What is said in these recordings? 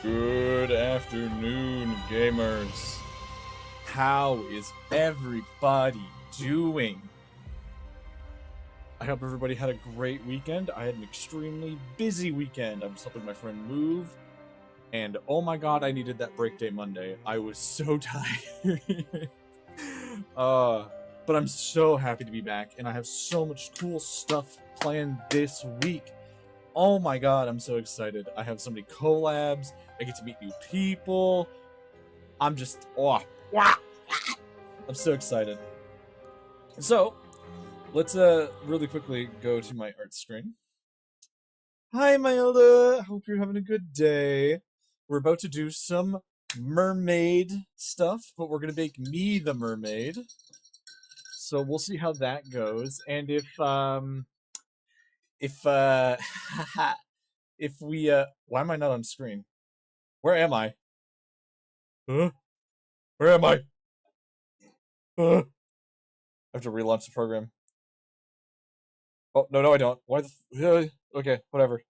Good afternoon, gamers. How is everybody doing? I hope everybody had a great weekend. I had an extremely busy weekend. I was helping my friend move, and oh my god, I needed that break day Monday. I was so tired. But I'm so happy to be back, and I have so much cool stuff planned this week. Oh my god, I'm so excited. I have so many collabs. I get to meet new people. I'm just, I'm so excited. So, let's really quickly go to my art screen. Hi, Mailda. Hope you're having a good day. We're about to do some mermaid stuff, but we're gonna make me the mermaid. So we'll see how that goes, and if if we why am I not on screen? Where am I? Huh? Where am I? I have to relaunch the program. Oh, no, I don't. Why the okay, whatever.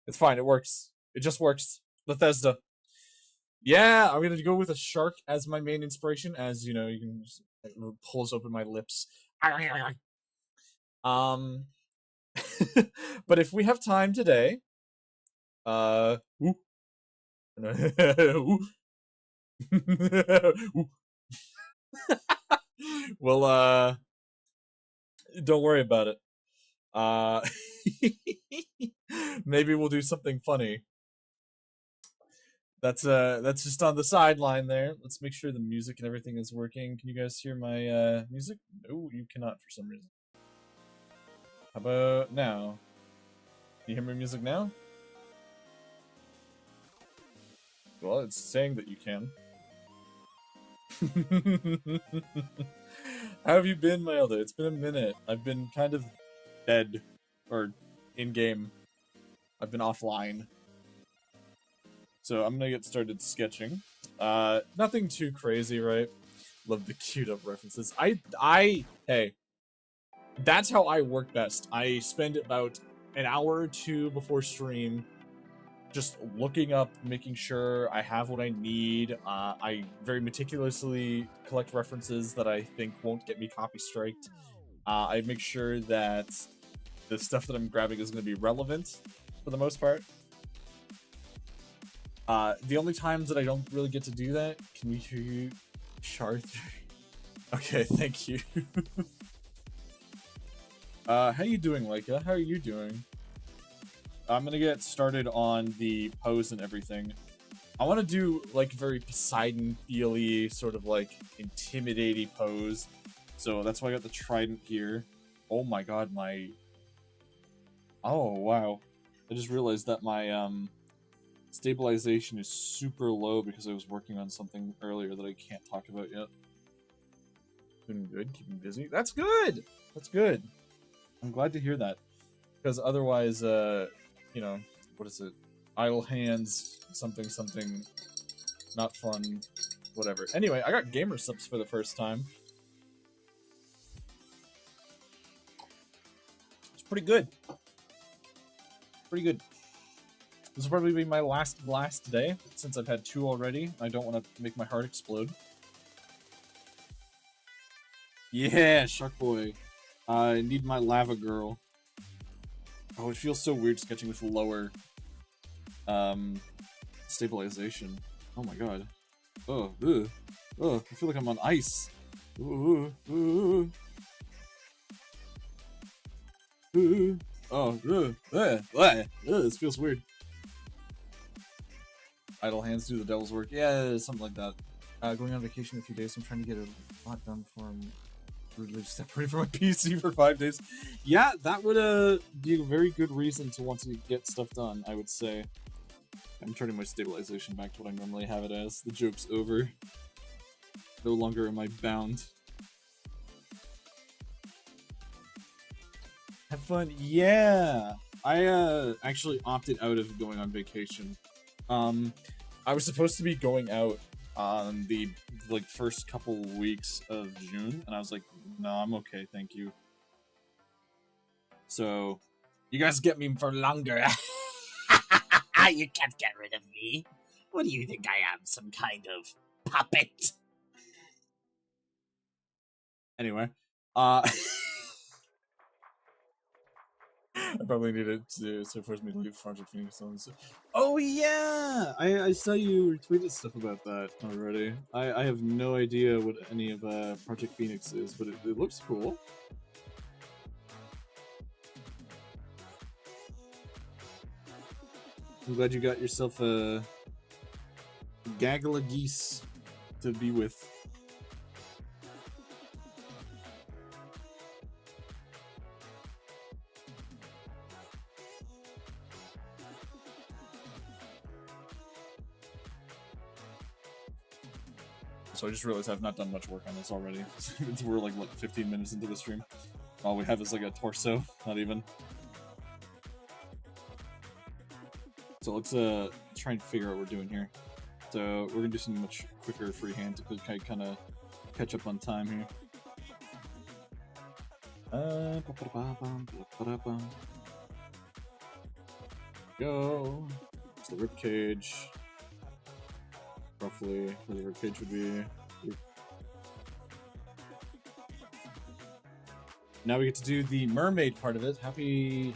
It's fine, it works. It just works. Bethesda. Yeah, I'm gonna go with a shark as my main inspiration, as, you know, you can just, it pulls open my lips. But if we have time today, ooh. Well, don't worry about it. Maybe we'll do something funny. That's just on the sideline there. Let's make sure the music and everything is working. Can you guys hear my music? No, you cannot for some reason. How about now? Can you hear my music now? Well, it's saying that you can. How have you been, Mailda? It's been a minute. I've been kind of dead. Or in-game. I've been offline. So I'm gonna get started sketching. Nothing too crazy, right? Love the queued up references. Hey. That's how I work best. I spend about an hour or two before stream just looking up, making sure I have what I need. I very meticulously collect references that I think won't get me copy striked. I make sure that the stuff that I'm grabbing is going to be relevant for the most part. The only times that I don't really get to do that, can we hear you? Shard 3. Okay, thank you. How you doing, Leica? How are you doing? I'm gonna get started on the pose and everything. I want to do, like, very Poseidon feel-y, sort of, like, intimidating pose. So that's why I got the trident here. Oh my god, my... Oh, wow. I just realized that my, stabilization is super low because I was working on something earlier that I can't talk about yet. Doing good, keeping busy. That's good! That's good. I'm glad to hear that. Because otherwise, you know, what is it? Idle hands, something, not fun, whatever. Anyway, I got gamer subs for the first time. It's pretty good. Pretty good. This will probably be my last blast day, since I've had 2 already. I don't want to make my heart explode. Yeah, Shark Boy. I need my lava girl. Oh, it feels so weird sketching with lower stabilization. Oh my god. Oh, ugh. Oh, I feel like I'm on ice. Ooh, ooh, ooh. Oh, this feels weird. Idle hands do the devil's work. Yeah, something like that. Going on vacation in a few days, I'm trying to get a lot done for him. Rudely separated from my PC for 5 days. Yeah, that would be a very good reason to want to get stuff done, I would say. I'm turning my stabilization back to what I normally have it as. The joke's over. No longer am I bound. Have fun. Yeah! I actually opted out of going on vacation. I was supposed to be going out on the first couple weeks of June, and I was like, no, I'm okay, thank you. So, you guys get me for longer. You can't get rid of me. What do you think I am? Some kind of puppet? Anyway, I probably needed to force me to leave Project Phoenix on. Oh yeah, I saw you tweeted stuff about that already. I have no idea what any of Project Phoenix is, but it looks cool. I'm glad you got yourself a gaggle of geese to be with. So I just realized I've not done much work on this already. We're like, what, 15 minutes into the stream? All we have is like a torso, not even. So let's try and figure out what we're doing here. So we're gonna do something much quicker freehand to kind of catch up on time here. Go. It's the ribcage. Roughly where the ribcage would be. Now we get to do the mermaid part of it. Happily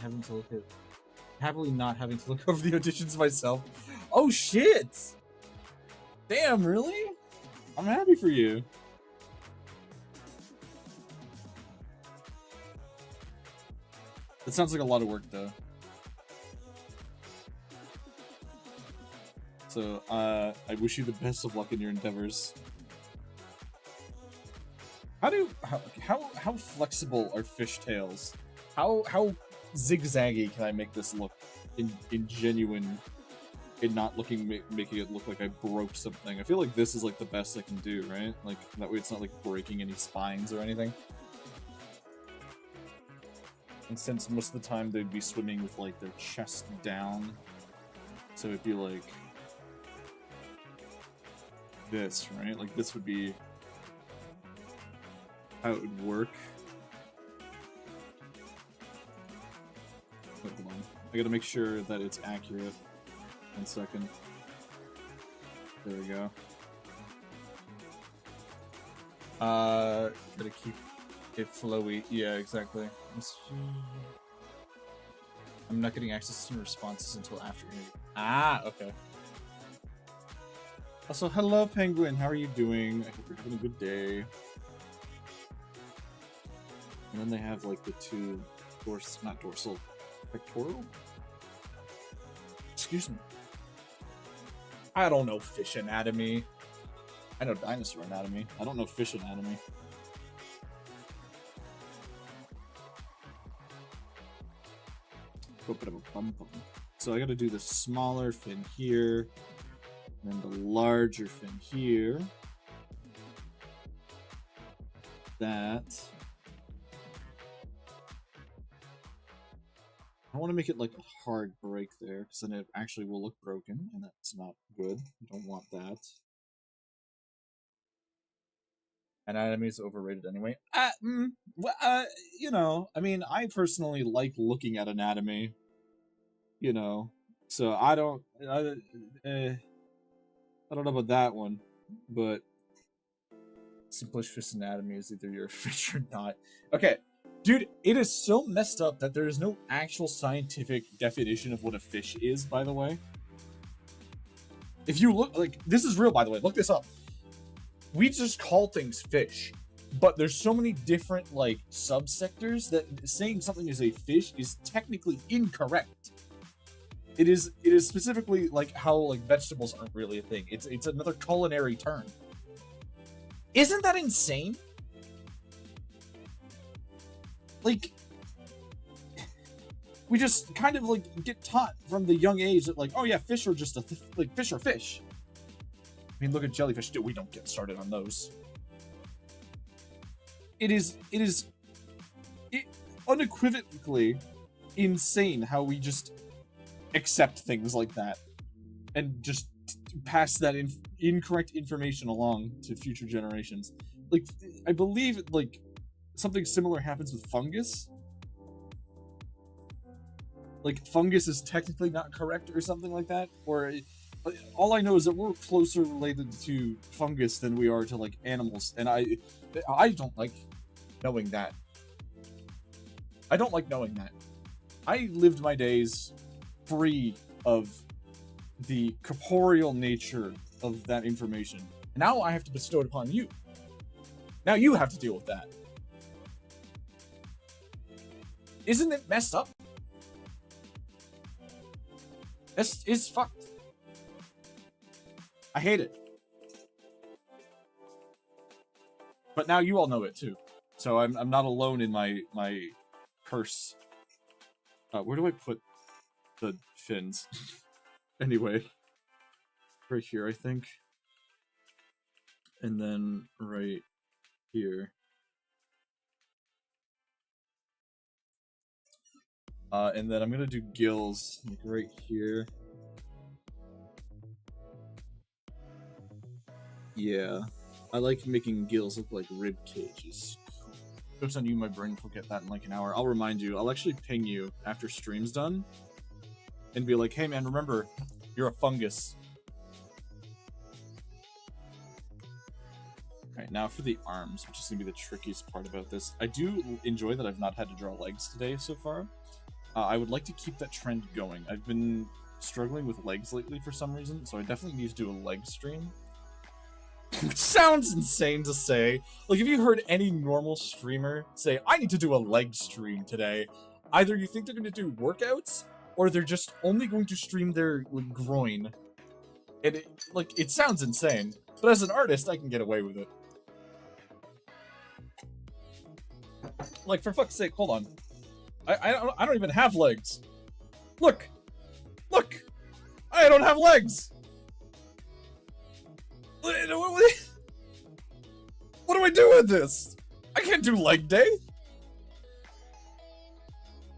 not having to look over the auditions myself. Oh shit! Damn, really? I'm happy for you. That sounds like a lot of work though. So, I wish you the best of luck in your endeavors. How flexible are fishtails? How zigzaggy can I make this look in genuine, in not making it look like I broke something? I feel like this is like the best I can do, right? Like that way it's not like breaking any spines or anything. And since most of the time they'd be swimming with like their chest down, so it'd be like this, right? Like this would be how it would work. Wait, hold on. I gotta make sure that it's accurate. 1 second. There we go. Gotta keep it flowy. Yeah, exactly. I'm not getting access to responses until after interview. Ah, okay. Also, hello, Penguin. How are you doing? I hope you're having a good day. And then they have like the two dorsal, pectoral? Excuse me. I don't know fish anatomy. I know dinosaur anatomy. I don't know fish anatomy. So I gotta do the smaller fin here. And then the larger fin here. That. I want to make it like a hard break there, because then it actually will look broken, and that's not good. I don't want that. Anatomy is overrated anyway. You know, I mean, I personally like looking at anatomy. You know, so I don't know about that one, but simplish fish anatomy is either you're a fish or not. Okay, dude, it is so messed up that there is no actual scientific definition of what a fish is, by the way. If you look, like, this is real, by the way, look this up. We just call things fish, but there's so many different, like, subsectors that saying something is a fish is technically incorrect. It is specifically like how like vegetables aren't really a thing. It's another culinary term. Isn't that insane? Like, we just kind of like get taught from the young age that like, oh yeah, fish are just like fish are fish. I mean, look at jellyfish. Dude, we don't get started on those. It is unequivocally insane how we just accept things like that and just pass that incorrect information along to future generations. Like, I believe like something similar happens with fungus. Like, fungus is technically not correct or something like that, or all I know is that we're closer related to fungus than we are to, like, animals, and I don't like knowing that. I don't like knowing that. I lived my days free of the corporeal nature of that information. Now I have to bestow it upon you. Now you have to deal with that. Isn't it messed up? It's fucked. I hate it. But now you all know it too. So I'm not alone in my curse. Where do I put the fins? Anyway. Right here, I think. And then right here. And then I'm gonna do gills, like right here. Yeah. I like making gills look like rib cages. Jokes on you, my brain will get that in like an hour. I'll remind you. I'll actually ping you after stream's done. And be like, hey man, remember, you're a fungus. Alright, now for the arms, which is gonna be the trickiest part about this. I do enjoy that I've not had to draw legs today so far. I would like to keep that trend going. I've been struggling with legs lately for some reason, so I definitely need to do a leg stream. Which sounds insane to say. Like, if you heard any normal streamer say, I need to do a leg stream today, either you think they're going to do workouts, or they're just only going to stream their like, groin. And it sounds insane. But as an artist, I can get away with it. Like, for fuck's sake, hold on. I don't even have legs. Look! Look! I don't have legs! What do I do with this? I can't do leg day!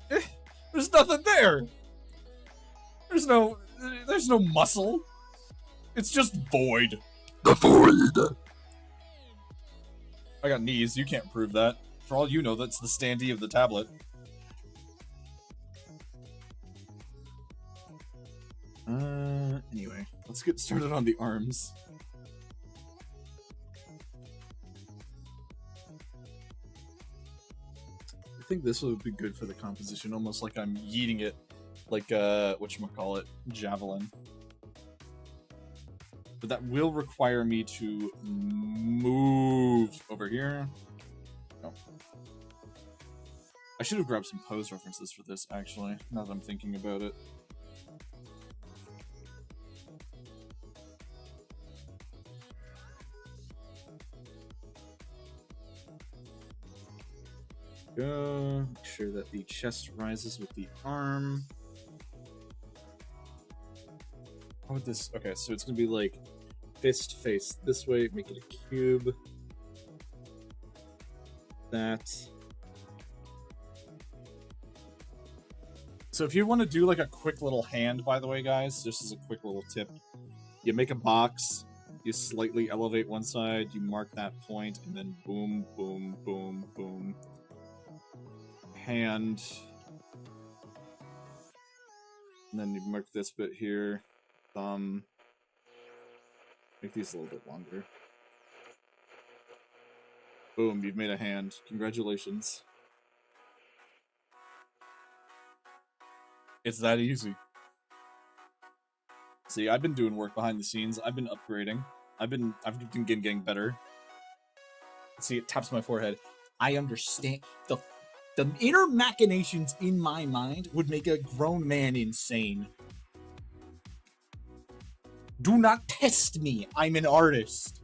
There's nothing there! There's no muscle. It's just void. The void! I got knees, you can't prove that. For all you know, that's the standee of the tablet. Anyway, let's get started on the arms. I think this would be good for the composition, almost like I'm yeeting it like whatchamacallit, javelin. But that will require me to move over here. No. I should have grabbed some pose references for this, actually, now that I'm thinking about it. Go. Make sure that the chest rises with the arm. How would this... Okay, so it's gonna be like fist face this way, make it a cube. That. So if you want to do like a quick little hand, by the way, guys, just as a quick little tip, you make a box, you slightly elevate one side, you mark that point, and then boom, boom, boom, boom. Hand. And then you mark this bit here. Thumb. Make these a little bit longer. Boom, you've made a hand. Congratulations. It's that easy. See, I've been doing work behind the scenes. I've been upgrading. I've been getting better. See, it taps my forehead. I understand. The inner machinations in my mind would make a grown man insane. Do not test me. I'm an artist.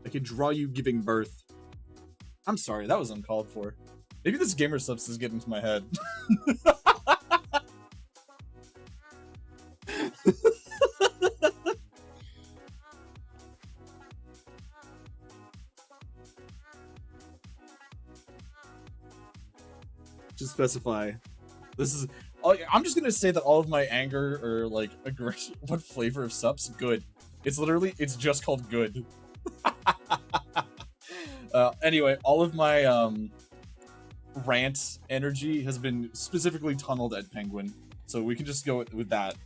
I can draw you giving birth. I'm sorry, that was uncalled for. Maybe this gamer substance is getting to my head. Just specify. This is... I'm just gonna say that all of my anger or, like, aggression... What flavor of subs? Good. It's literally... It's just called good. Anyway, all of my, rant energy has been specifically tunneled at Penguin. So we can just go with that.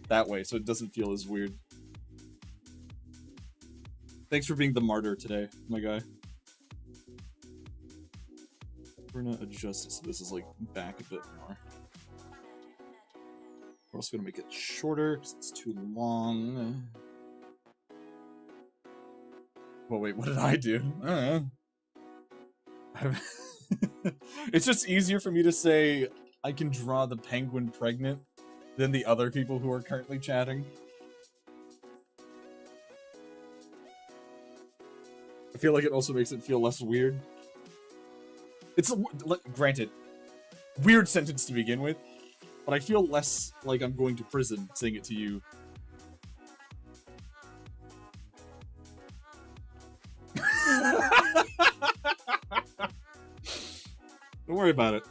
that way, so it doesn't feel as weird. Thanks for being the martyr today, my guy. We're gonna adjust it so this is like back a bit more. We're also gonna make it shorter because it's too long. Well, wait, what did I do? I don't know. It's just easier for me to say I can draw the penguin pregnant than the other people who are currently chatting. I feel like it also makes it feel less weird. It's, granted, weird sentence to begin with, but I feel less like I'm going to prison saying it to you. Don't worry about it.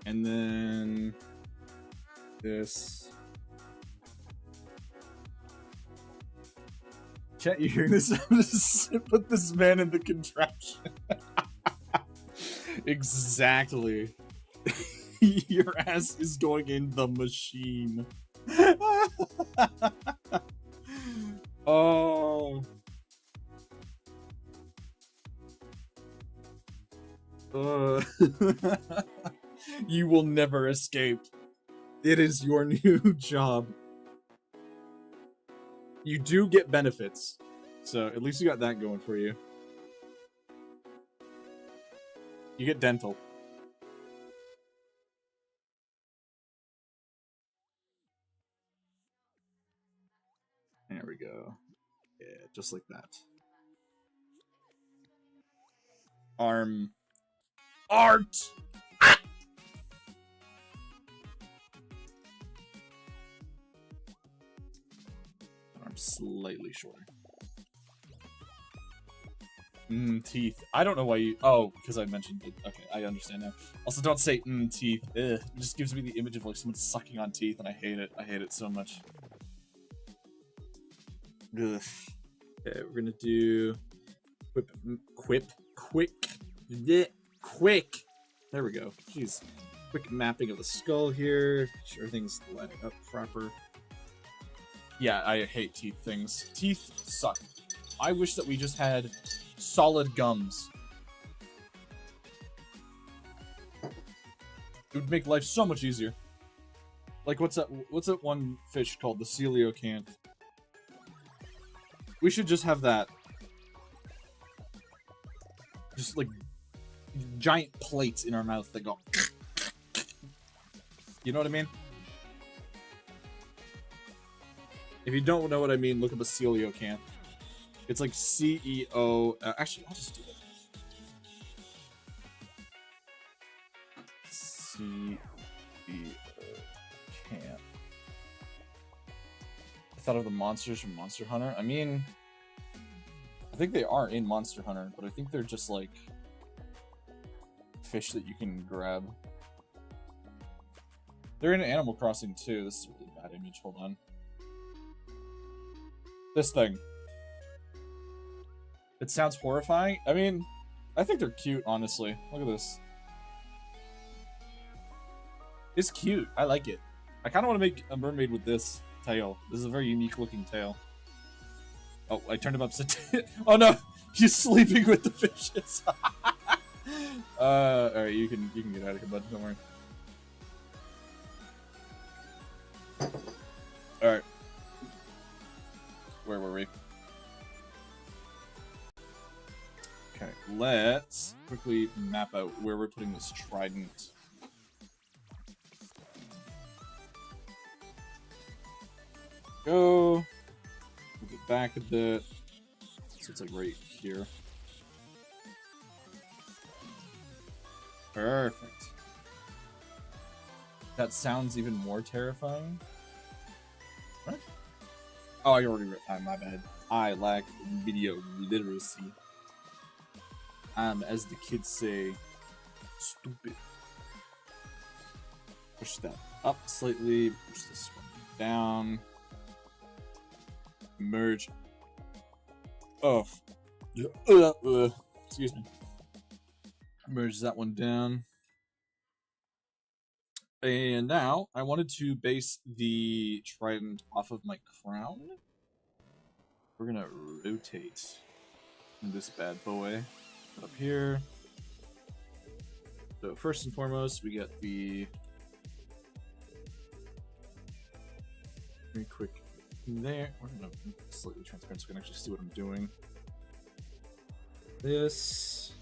And then this. Chat, you hearing this? I'm just put this man in the contraption. Exactly. Your ass is going in the machine. Oh. You will never escape. It is your new job. You do get benefits, so at least you got that going for you. You get dental. There we go. Yeah, just like that. Arm. Art! Ah! Arm slightly shorter. Teeth. I don't know why you... Oh, because I mentioned it. Okay, I understand now. Also, don't say, teeth. Ugh. It just gives me the image of, like, someone sucking on teeth, and I hate it. I hate it so much. Ugh. Okay, we're gonna do... Quick. There we go. Jeez. Quick mapping of the skull here. Sure things line up proper. Yeah, I hate teeth things. Teeth suck. I wish that we just had solid gums. It would make life so much easier. Like, what's that one fish called? The coelacanth. We should just have that. Just, like, giant plates in our mouth that go... You know what I mean? If you don't know what I mean, look up a coelacanth. It's like C-E-O... actually, I'll just do it. C-E-O-canth. I thought of the monsters from Monster Hunter. I mean... I think they are in Monster Hunter, but I think they're just, like... fish that you can grab. They're in Animal Crossing, too. This is a really bad image. Hold on. This thing. It sounds horrifying. I mean, I think they're cute, honestly. Look at this. It's cute. I like it. I kind of want to make a mermaid with this tail. This is a very unique looking tail. Oh, I turned him upside down. Oh no! He's sleeping with the fishes. Alright, you can get out of here, bud. Don't worry. Alright. Where were we? Okay, let's quickly map out where we're putting this trident. Go. Move it back a bit. So it's like right here. Perfect. That sounds even more terrifying. What? Oh, I already read. My bad. I lack video literacy. As the kids say, stupid. Push that up slightly. Push this one down. Merge. Oh. Excuse me. Merge that one down. And now I wanted to base the trident off of my crown. We're gonna rotate this bad boy up here. So first and foremost, we get the very quick there. We're gonna slightly transparent so we can actually see what I'm doing. This.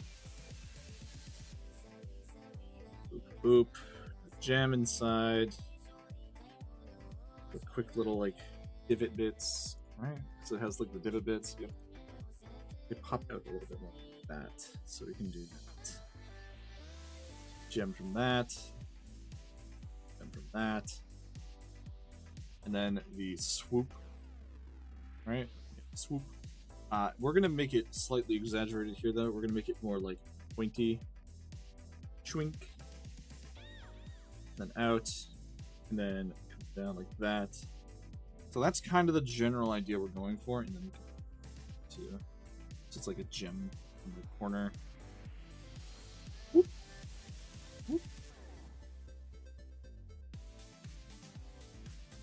Boop, boop. Gem inside. The quick little like divot bits. Right? So it has like the divot bits. Yep. They pop out a little bit more like that. So we can do that. Gem from that. Gem from that. And then the swoop. Right? Swoop. We're gonna make it slightly exaggerated here though. We're gonna make it more like pointy. Chwink. Then out. And then come down like that. So that's kind of the general idea we're going for, and then we can do so it's like a gem in the corner. Whoop. Whoop.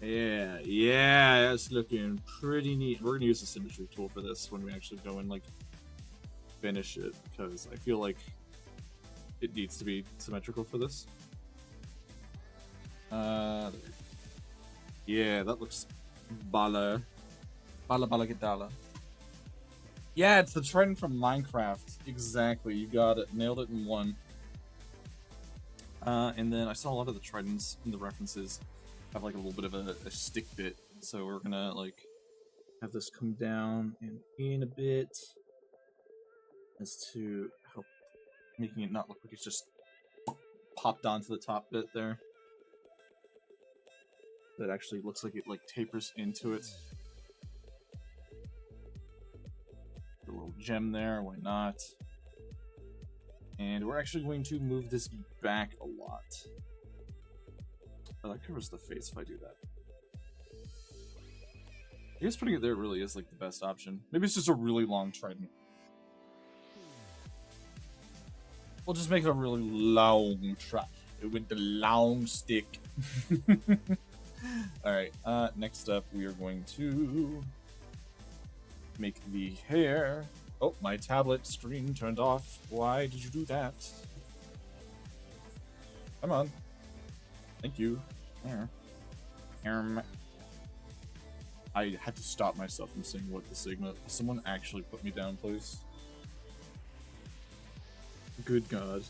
Yeah, that's looking pretty neat. We're gonna use the symmetry tool for this when we actually go and like finish it, because I feel like it needs to be symmetrical for this. Yeah, that looks bala gadala. Yeah, it's the trident from Minecraft. Exactly, you got it. Nailed it in one. And then I saw a lot of the tridents in the references have like a little bit of a stick bit. So we're gonna like have this come down and in a bit as to help making it not look like it's just popped onto the top bit there. That actually looks like it like tapers into it. A little gem there, why not? And we're actually going to move this back a lot. Oh, that covers the face if I do that. I guess putting it there really is like the best option. Maybe it's just a really long trident. We'll just make it a really long trident with the long stick. Alright, next up we are going to make the hair. Oh, my tablet screen turned off. Why did you do that? Come on. Thank you. There. I had to stop myself from saying what the Sigma. Someone actually put me down, please. Good God.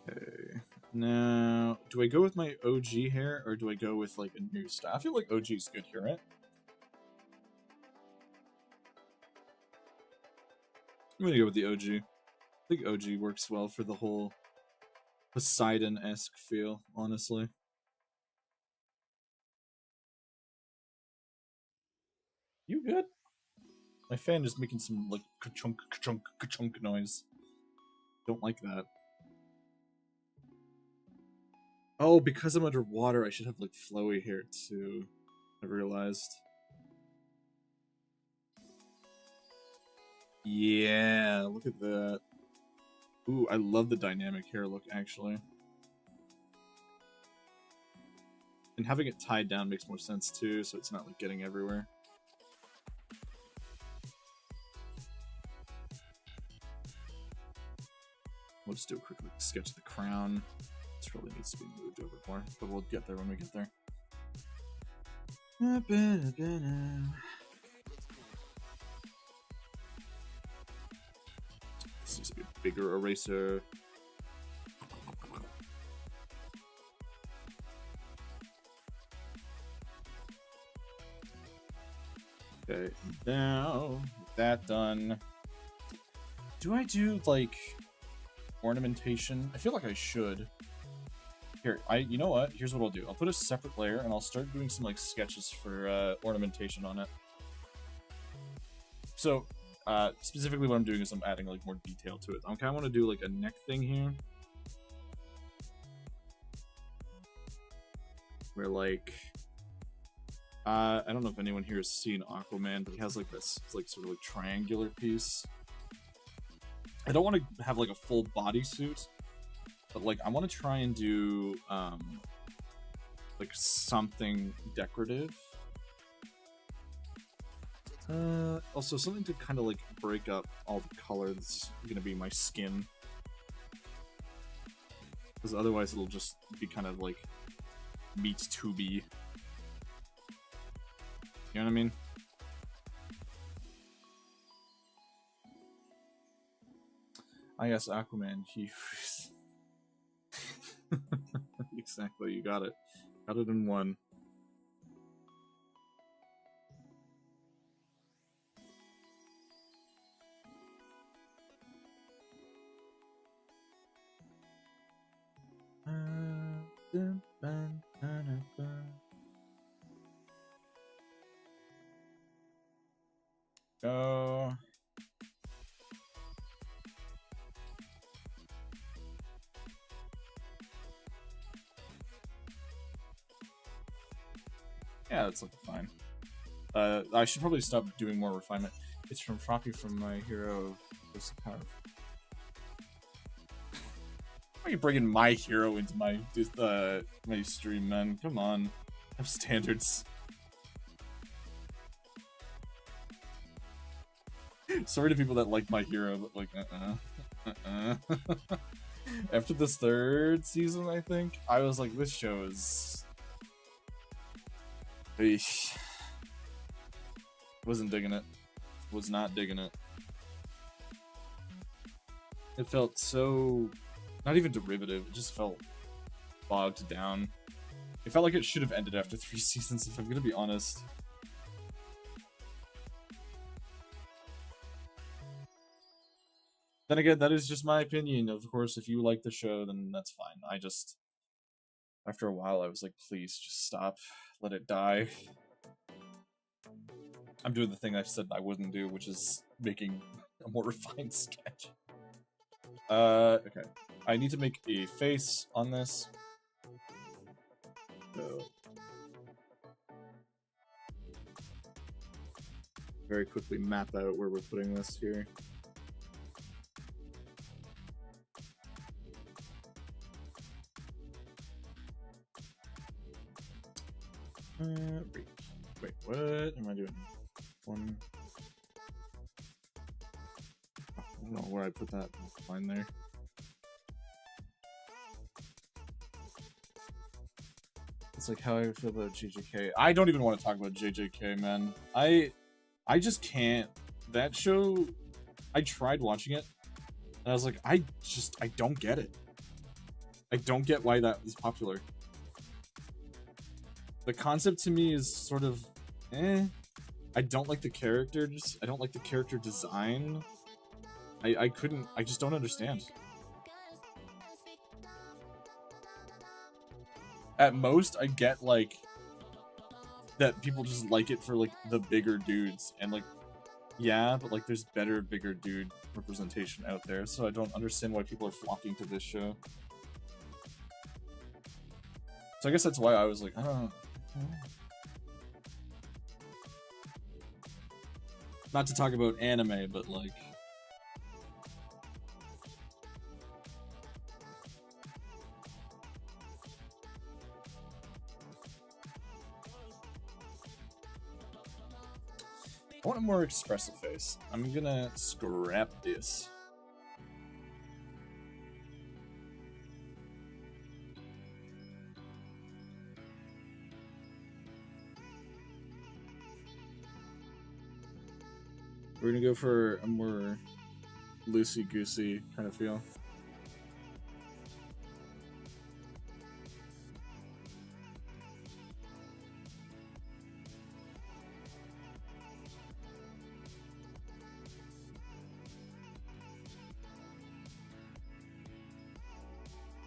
Okay. Now, do I go with my OG hair, or do I go with, like, a new style? I feel like OG's good here, right? I'm gonna go with the OG. I think OG works well for the whole Poseidon-esque feel, honestly. You good? My fan is making some, like, ka-chunk, ka-chunk, ka-chunk noise. Don't like that. Oh, because I'm underwater, I should have, like, flowy hair, too. I realized. Yeah, look at that. Ooh, I love the dynamic hair look, actually. And having it tied down makes more sense, too, so it's not, like, getting everywhere. We'll just do a quick sketch of the crown. This really needs to be moved over more, but we'll get there when we get there. This needs to be a bigger eraser. Okay, now with that done, do I do like ornamentation? I feel like I should. Here, you know what? Here's what I'll do. I'll put a separate layer and I'll start doing some like sketches for ornamentation on it. So, specifically what I'm doing is I'm adding like more detail to it. Okay, I want to do like a neck thing here. where like I don't know if anyone here has seen Aquaman, but he has like this like sort of like triangular piece. I don't want to have like a full bodysuit, but like I want to try and do like something decorative. Also something to kind of like break up all the color that's gonna be my skin, because otherwise it'll just be kind of like meat tubey. You know what I mean? I guess Aquaman, he... Exactly, you got it. Got it in one. Go. Yeah, that's looking fine. I should probably stop doing more refinement. It's from Froppy from My Hero. Why are you bringing My Hero into my my stream, man? Come on, have standards. Sorry to people that like My Hero, but like, After this third season, I think, I was like, this show is... Eesh. Wasn't digging it. Was not digging it. It felt so... not even derivative, it just felt bogged down. It felt like it should have ended after 3 seasons, if I'm gonna be honest. Then again, that is just my opinion. Of course, if you like the show, then that's fine. I just... after a while, I was like, please, just stop. Let it die. I'm doing the thing I said I wouldn't do, which is making a more refined sketch. Okay. I need to make a face on this. So... very quickly map out where we're putting this here. Wait, what am I doing? One. I don't know where I put that line there. It's like how I feel about JJK. I don't even want to talk about JJK, man. I just can't. That show, I tried watching it, and I was like, I don't get it. I don't get why that is popular. The concept to me is sort of, eh. I don't like the characters. I don't like the character design. I just don't understand. At most, I get, like, that people just like it for, like, the bigger dudes. And, like, yeah, but, like, there's better, bigger dude representation out there. So I don't understand why people are flocking to this show. So I guess that's why I was like, I don't know. Not to talk about anime, but like... I want a more expressive face. I'm gonna scrap this. We're gonna go for a more loosey-goosey kind of feel.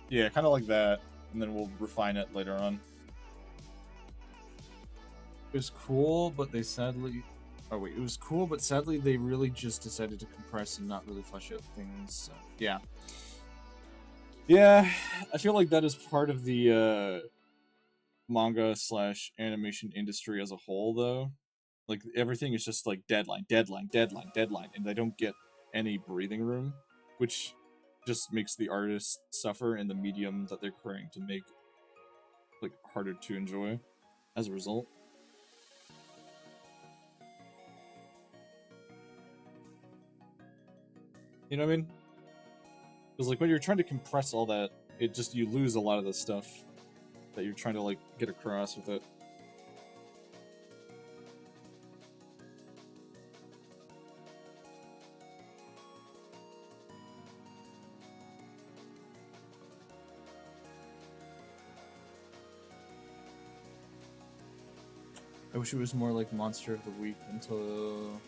Yeah, kind of like that, and then we'll refine it later on. It was cool, but they sadly... Oh wait, it was cool, but sadly they really just decided to compress and not really flesh out things, so, yeah. Yeah, I feel like that is part of the, manga slash animation industry as a whole, though. Like, everything is just like deadline, deadline, deadline, deadline, and they don't get any breathing room, which just makes the artist suffer in the medium that they're trying to make like harder to enjoy as a result. You know what I mean? Because like when you're trying to compress all that, it just, you lose a lot of the stuff that you're trying to like get across with it. I wish it was more like Monster of the Week until...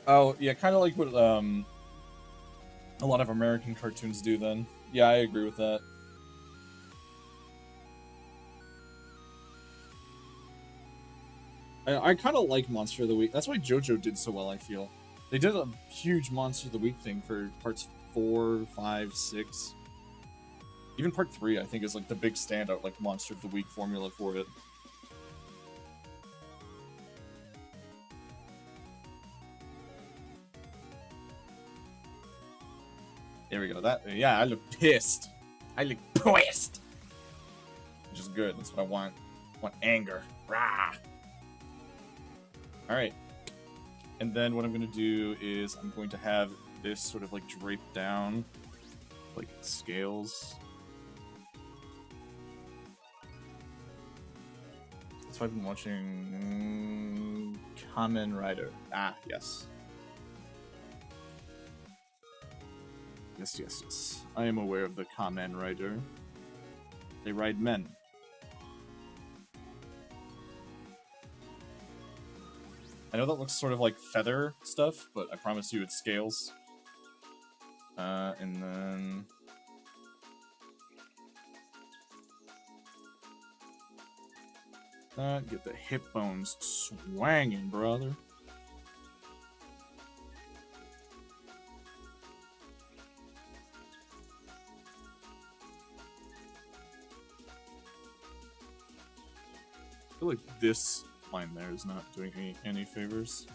Oh, yeah, kind of like what a lot of American cartoons do then. Yeah, I agree with that. I kind of like Monster of the Week. That's why JoJo did so well, I feel. They did a huge Monster of the Week thing for parts 4, 5, 6. Even part 3, I think, is like the big standout, like Monster of the Week formula for it. There we go. That, yeah, I look pissed. I look pissed. Which is good. That's what I want. I want anger. Rah. All right. And then what I'm going to do is I'm going to have this sort of like draped down, like scales. So I've been watching Kamen Rider. Ah, yes. Yes, yes, yes. I am aware of the Kamen Rider. They ride men. I know that looks sort of like feather stuff, but I promise you it's scales. And then... get the hip bones swanging, brother. I feel like this line there is not doing any favors.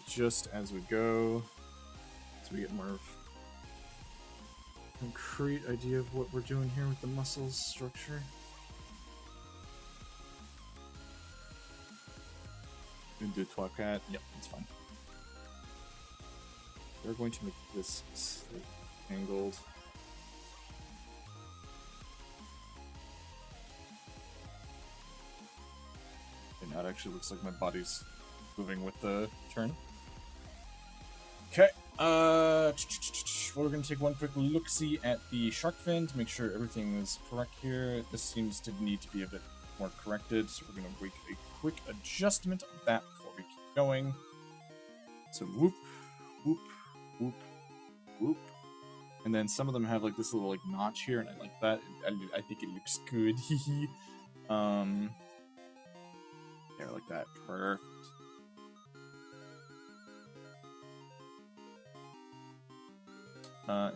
Just as we go, so we get more of a concrete idea of what we're doing here with the muscles structure. Une, deux, trois, quatre. Yep, that's fine. We're going to make this slightly angled. And now it actually looks like my body's moving with the turn. Okay, well, we're going to take one quick look-see at the shark fin to make sure everything is correct here. This seems to need to be a bit more corrected, so we're going to make a quick adjustment of that before we keep going. So whoop, whoop, whoop, whoop. And then some of them have like this little like notch here, and I like that. I think it looks good. Yeah, like that. Perfect.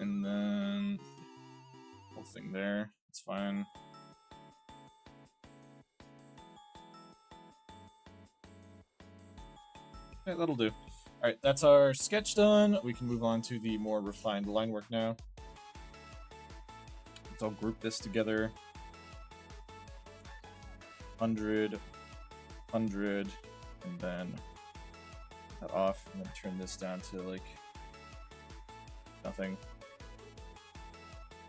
And then whole thing there. It's fine. Yeah, that'll do. Alright, that's our sketch done. We can move on to the more refined line work now. Let's all group this together. 100, 100, and then that off, and then turn this down to like nothing.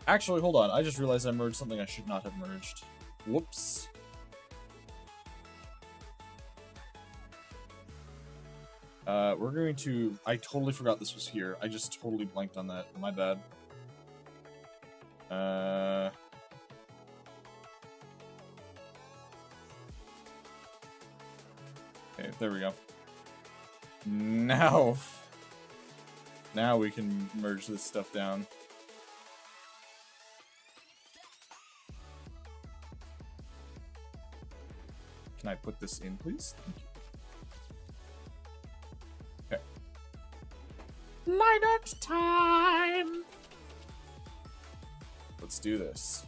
Actually, hold on. I just realized I merged something I should not have merged. Whoops. We're going to... I totally forgot this was here. I just totally blanked on that. My bad. Okay, there we go. Now we can merge this stuff down. Can I put this in, please? Thank you. Linux time! Let's do this.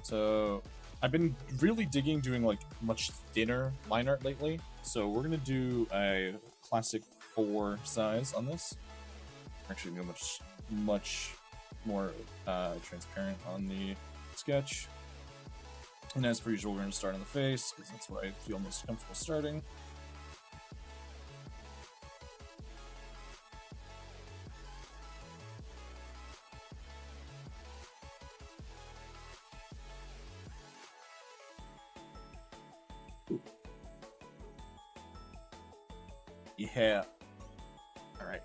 So, I've been really digging doing like much thinner line art lately. So we're gonna do a classic 4 size on this. Actually, go much more transparent on the sketch. And as per usual, we're gonna start on the face because that's where I feel most comfortable starting. Yeah. All right.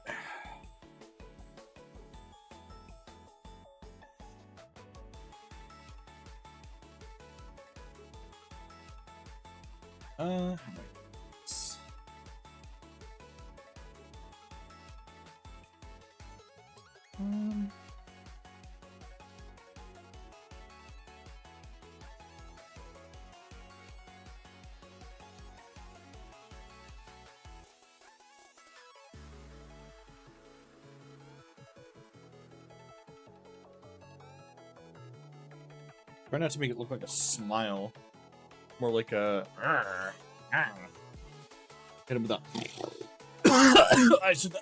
How am I doing this? Try not to make it look like a smile. More like a... Hit him with a... I should...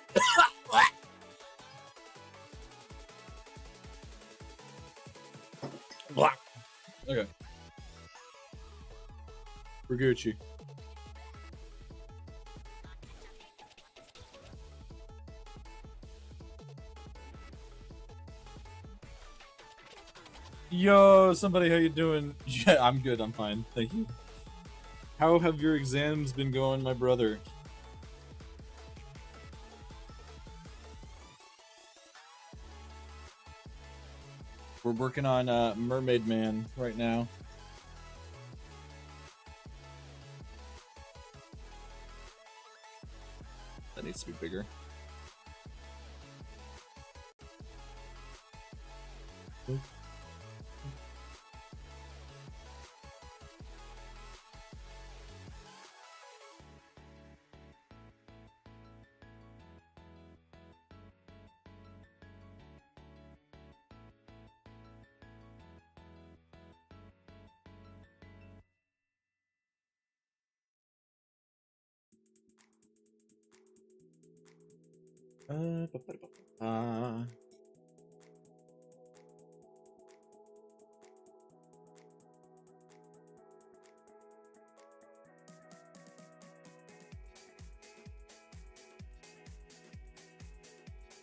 Okay. We're Gucci. Yo, somebody, how you doing? Yeah, I'm good, I'm fine, thank you. How have your exams been going, my brother? We're working on Mermaid Man right now. That needs to be bigger.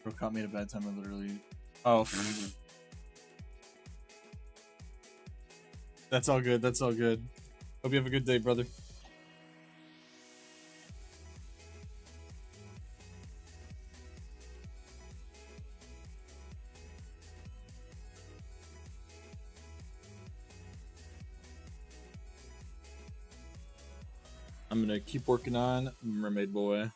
Bro caught me at a bad time, I literally... Oh. That's all good, that's all good. Hope you have a good day, brother. I'm gonna keep working on Mermaid Boy.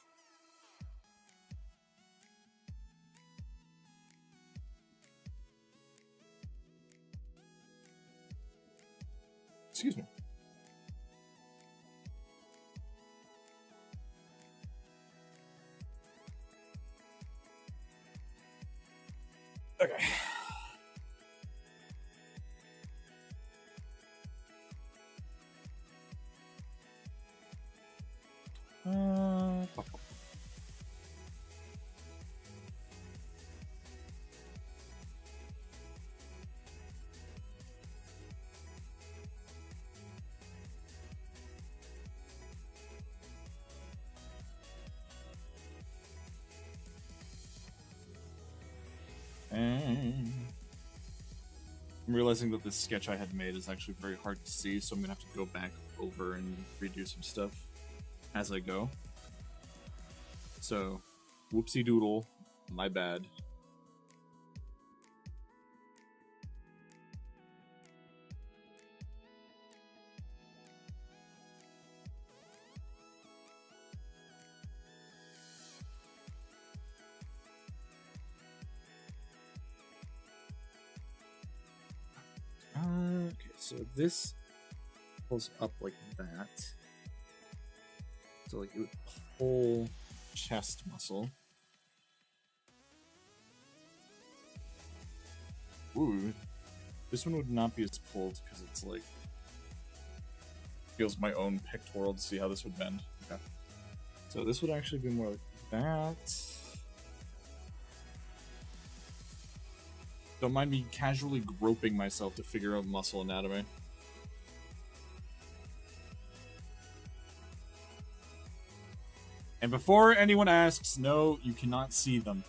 Excuse me. Okay. I'm realizing that this sketch I had made is actually very hard to see, so I'm gonna have to go back over and redo some stuff as I go. So, whoopsie doodle, my bad. Okay, so this pulls up like that. So like it would pull chest muscle. Ooh, this one would not be as pulled because it's like feels my own pictorial to see how this would bend. Okay, so this would actually be more like that. Don't mind me casually groping myself to figure out muscle anatomy. And before anyone asks, no, you cannot see them.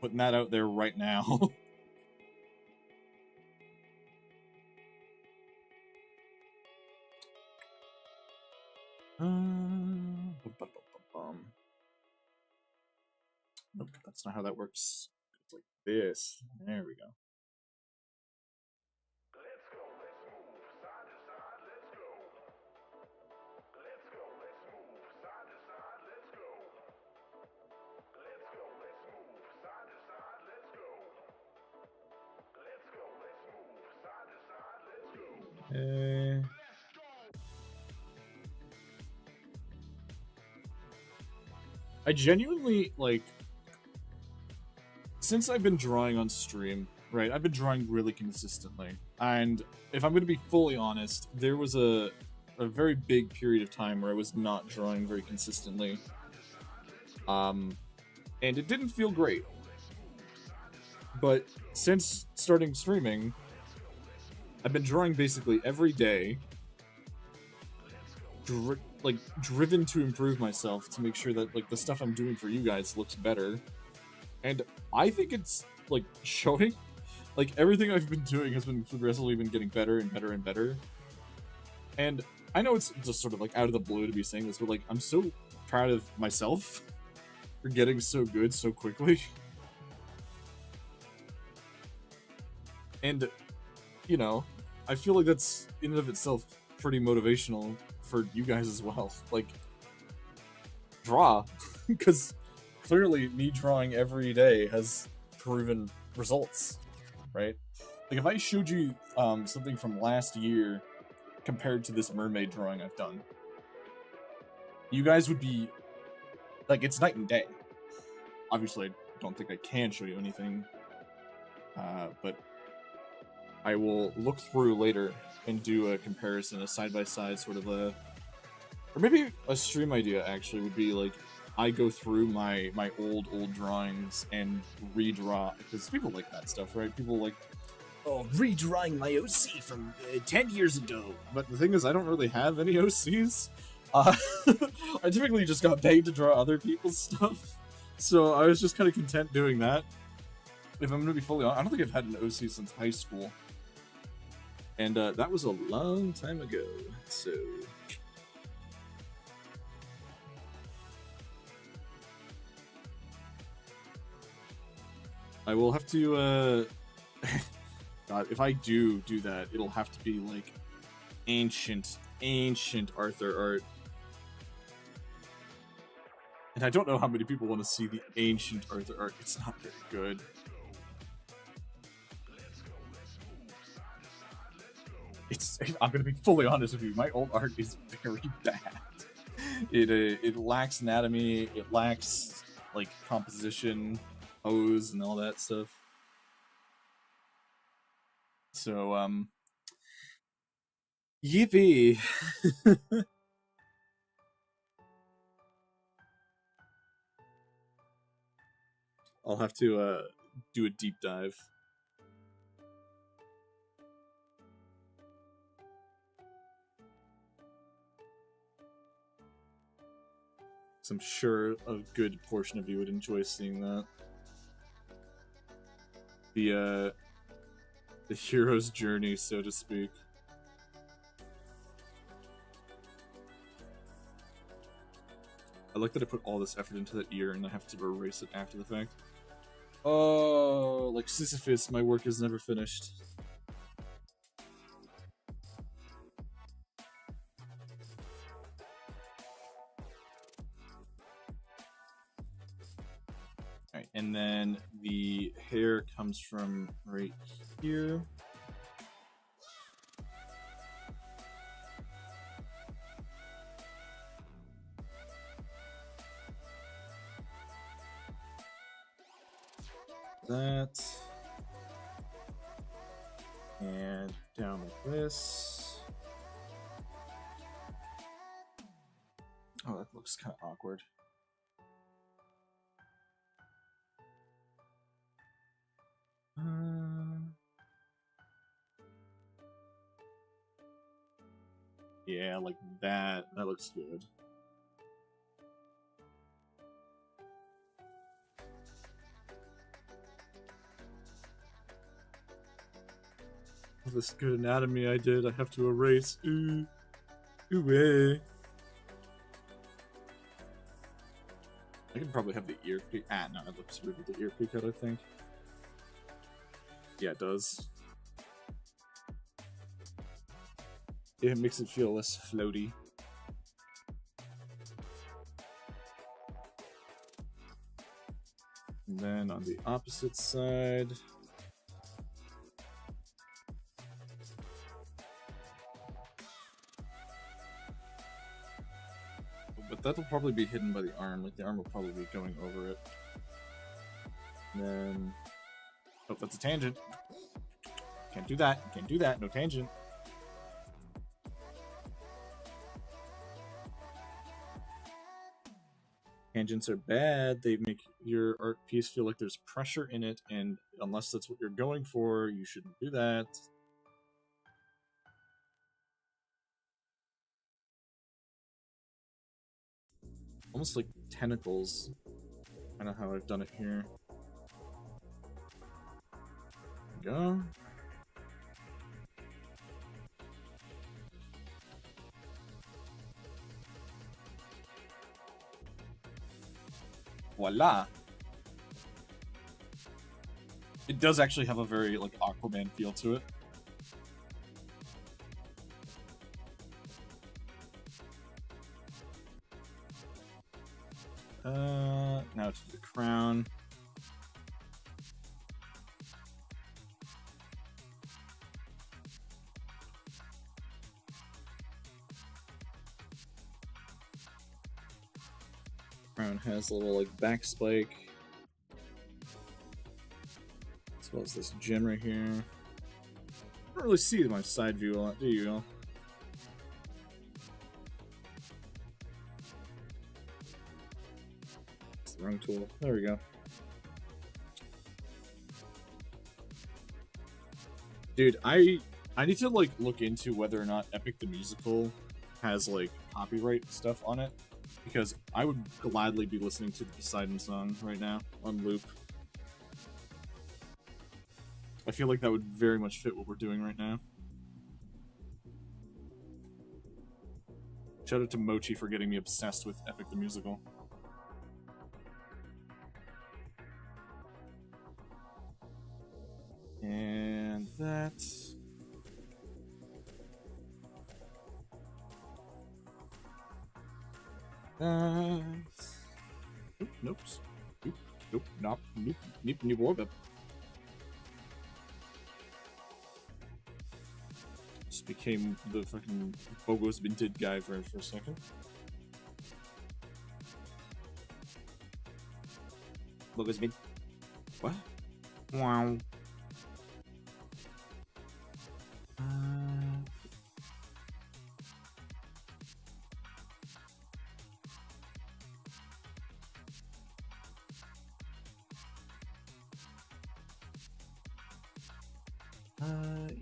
Putting that out there right now. Nope, that's not how that works. It's like this. There we go. I genuinely, like, since I've been drawing on stream, right, I've been drawing really consistently. And if I'm going to be fully honest, there was a very big period of time where I was not drawing very consistently. And it didn't feel great. But since starting streaming, I've been drawing basically every day, driven to improve myself to make sure that like the stuff I'm doing for you guys looks better. And I think it's like showing. Like everything I've been doing has been progressively been getting better and better and better. And I know it's just sort of like out of the blue to be saying this, but like I'm so proud of myself for getting so good so quickly. And you know, I feel like that's in and of itself pretty motivational for you guys as well. Like, draw, because clearly me drawing every day has proven results, right? Like if I showed you something from last year compared to this mermaid drawing I've done, you guys would be like, it's night and day. Obviously, I don't think I can show you anything, but I will look through later and do a comparison, a side-by-side sort of a... Or maybe a stream idea, actually, would be, like, I go through my old drawings and redraw, because people like that stuff, right? People like, oh, redrawing my OC from 10 years ago. But the thing is, I don't really have any OCs. I typically just got paid to draw other people's stuff, so I was just kind of content doing that. If I'm going to be fully honest, I don't think I've had an OC since high school. And that was a long time ago, so... I will have to, God, if I do that, it'll have to be, like, ancient Arthur art. And I don't know how many people want to see the ancient Arthur art. It's not very good. I'm gonna be fully honest with you, my old art is very bad. It lacks anatomy, it lacks, like, composition, pose, and all that stuff. So, yippee! I'll have to, do a deep dive. So I'm sure a good portion of you would enjoy seeing that. The hero's journey, so to speak. I like that I put all this effort into that ear and I have to erase it after the fact. Oh, like Sisyphus, my work is never finished. Alright, and then the hair comes from right here. that. And down like this. Oh, that looks kind of awkward. Yeah, like that. That looks good. This good anatomy I did, I have to erase. Ooh. Ooh. I can probably have the ear pre- no, it looks weird with the ear precut, I think. Yeah, it does. It makes it feel less floaty. And then on the opposite side... But that'll probably be hidden by the arm. Like, the arm will probably be going over it. And then... Oh, that's a tangent. Can't do that. Can't do that. No tangent. Tangents are bad. They make your art piece feel like there's pressure in it, and unless that's what you're going for, you shouldn't do that. Almost like tentacles. Kind of how I've done it here. There we go. Voila! It does actually have a very, like, Aquaman feel to it. Now to the crown. Crown has a little, like, back spike. As well as this gem right here. I don't really see my side view a lot, do you? It's the wrong tool. There we go. Dude, I need to, like, look into whether or not Epic the Musical has, like, copyright stuff on it. Because I would gladly be listening to the Poseidon song right now on loop. I feel like that would very much fit what we're doing right now. Shout out to Mochi for getting me obsessed with Epic the Musical. And that... Oop, nope. Oop, nope, nope, nope, nope, nope, orbit. Just became the fucking Bogos Minted guy for a second. Bogos Mint. What? Wow.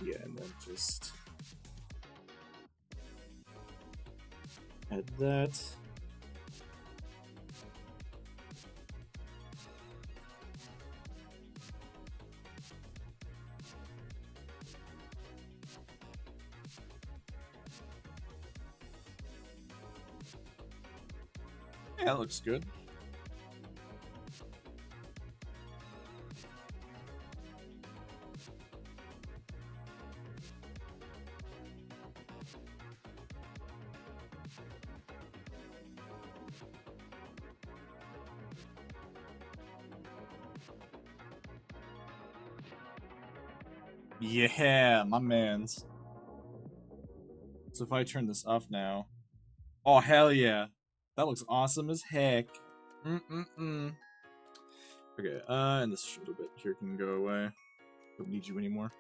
Yeah, and then just add that. Yeah, that looks good. Yeah, my mans. So if I turn this off now... Oh, hell yeah. That looks awesome as heck. Okay, and this shoulder bit here can go away. Don't need you anymore.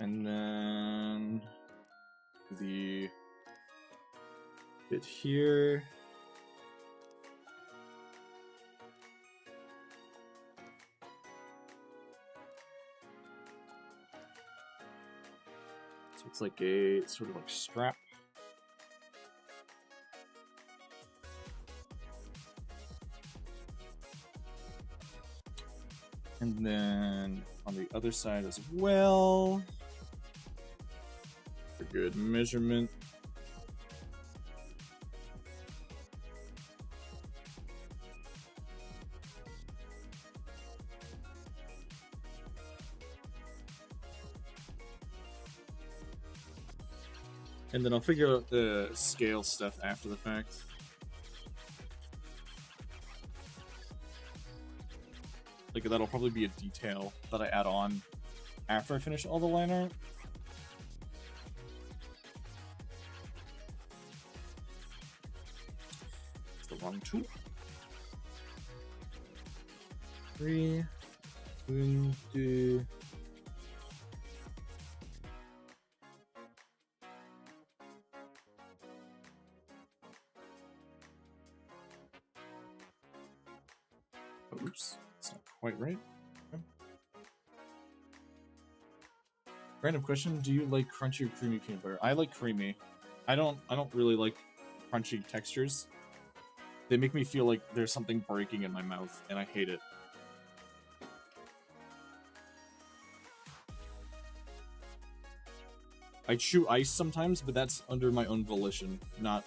And then the bit here. So it's like a sort of like strap. And then on the other side as well, for good measurement. And then I'll figure out the scale stuff after the fact. Like, that'll probably be a detail that I add on after I finish all the line art. It's the wrong tool. 3, 1, 2. Oops, it's not quite right. Okay. Random question: do you like crunchy or creamy peanut butter? I like creamy. I don't really like crunchy textures. They make me feel like there's something breaking in my mouth, and I hate it. I chew ice sometimes, but that's under my own volition, not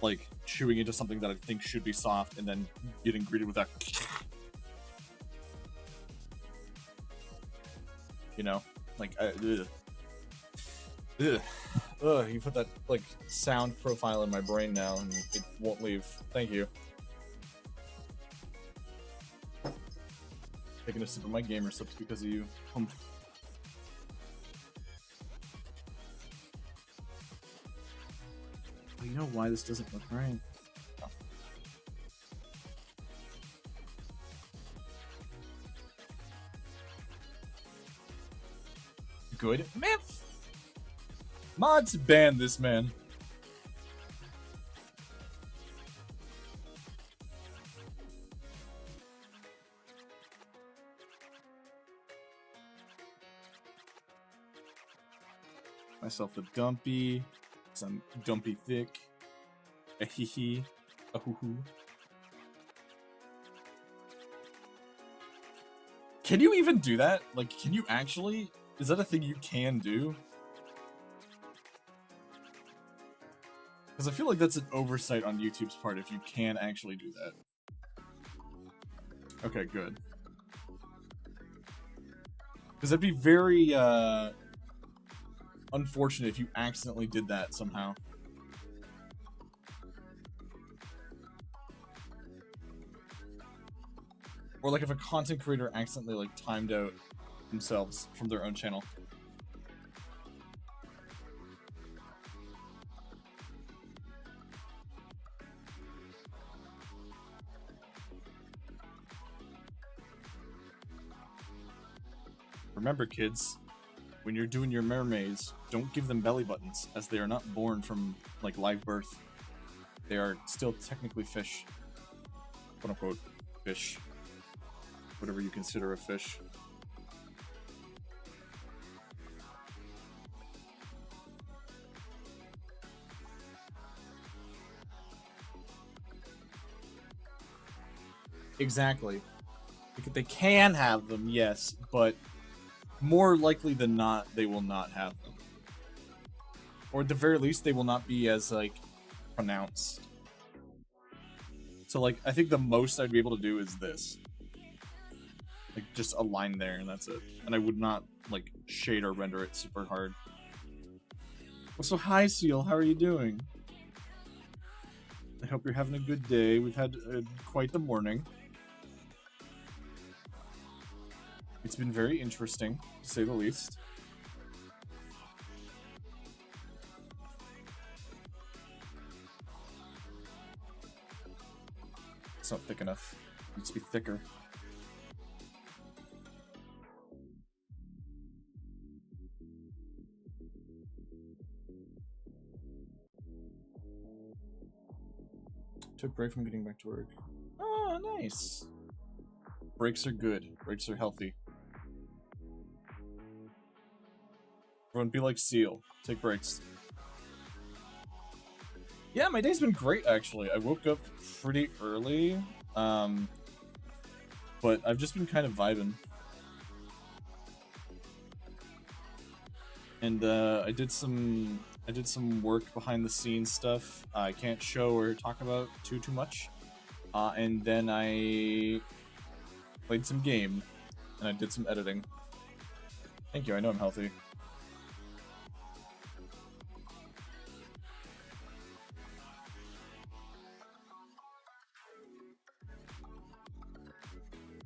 like chewing into something that I think should be soft and then getting greeted with that. You know, like, ugh. Ugh. Ugh, you put that, like, sound profile in my brain now and it won't leave. Thank you. Taking a sip of my gamer subs because of you. Humph. Oh, you know why this doesn't look right? Oh. Good. Man, mods ban this man. Myself a dumpy. Some dumpy thick. A hee hee. A hoo hoo. Can you even do that? Like, can you actually? Is that a thing you can do? Because I feel like that's an oversight on YouTube's part if you can actually do that. Okay, good. Because that'd be very, unfortunate if you accidentally did that somehow. Or like if a content creator accidentally like timed out themselves from their own channel. Remember, kids, when you're doing your mermaids, don't give them belly buttons, as they are not born from, like, live birth. They are still technically fish. Quote-unquote fish. Whatever you consider a fish. Exactly. They can have them, yes, but more likely than not, they will not have them. Or at the very least, they will not be as, like, pronounced. So, like, I think the most I'd be able to do is this. Like, just a line there, and that's it. And I would not, like, shade or render it super hard. Well, so hi, Seal, how are you doing? I hope you're having a good day. We've had quite the morning. It's been very interesting, to say the least. It's not thick enough. It needs to be thicker. Took a break from getting back to work. Oh, nice. Breaks are good. Breaks are healthy. Everyone be like Seal. Take breaks. Yeah, my day's been great, actually. I woke up pretty early, but I've just been kind of vibing. And I did some work behind the scenes stuff. I can't show or talk about too much. And then I played some game, and I did some editing. Thank you. I know I'm healthy.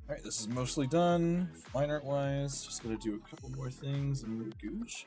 Alright, this is mostly done, line art wise. Just gotta do a couple more things and we're Gucci.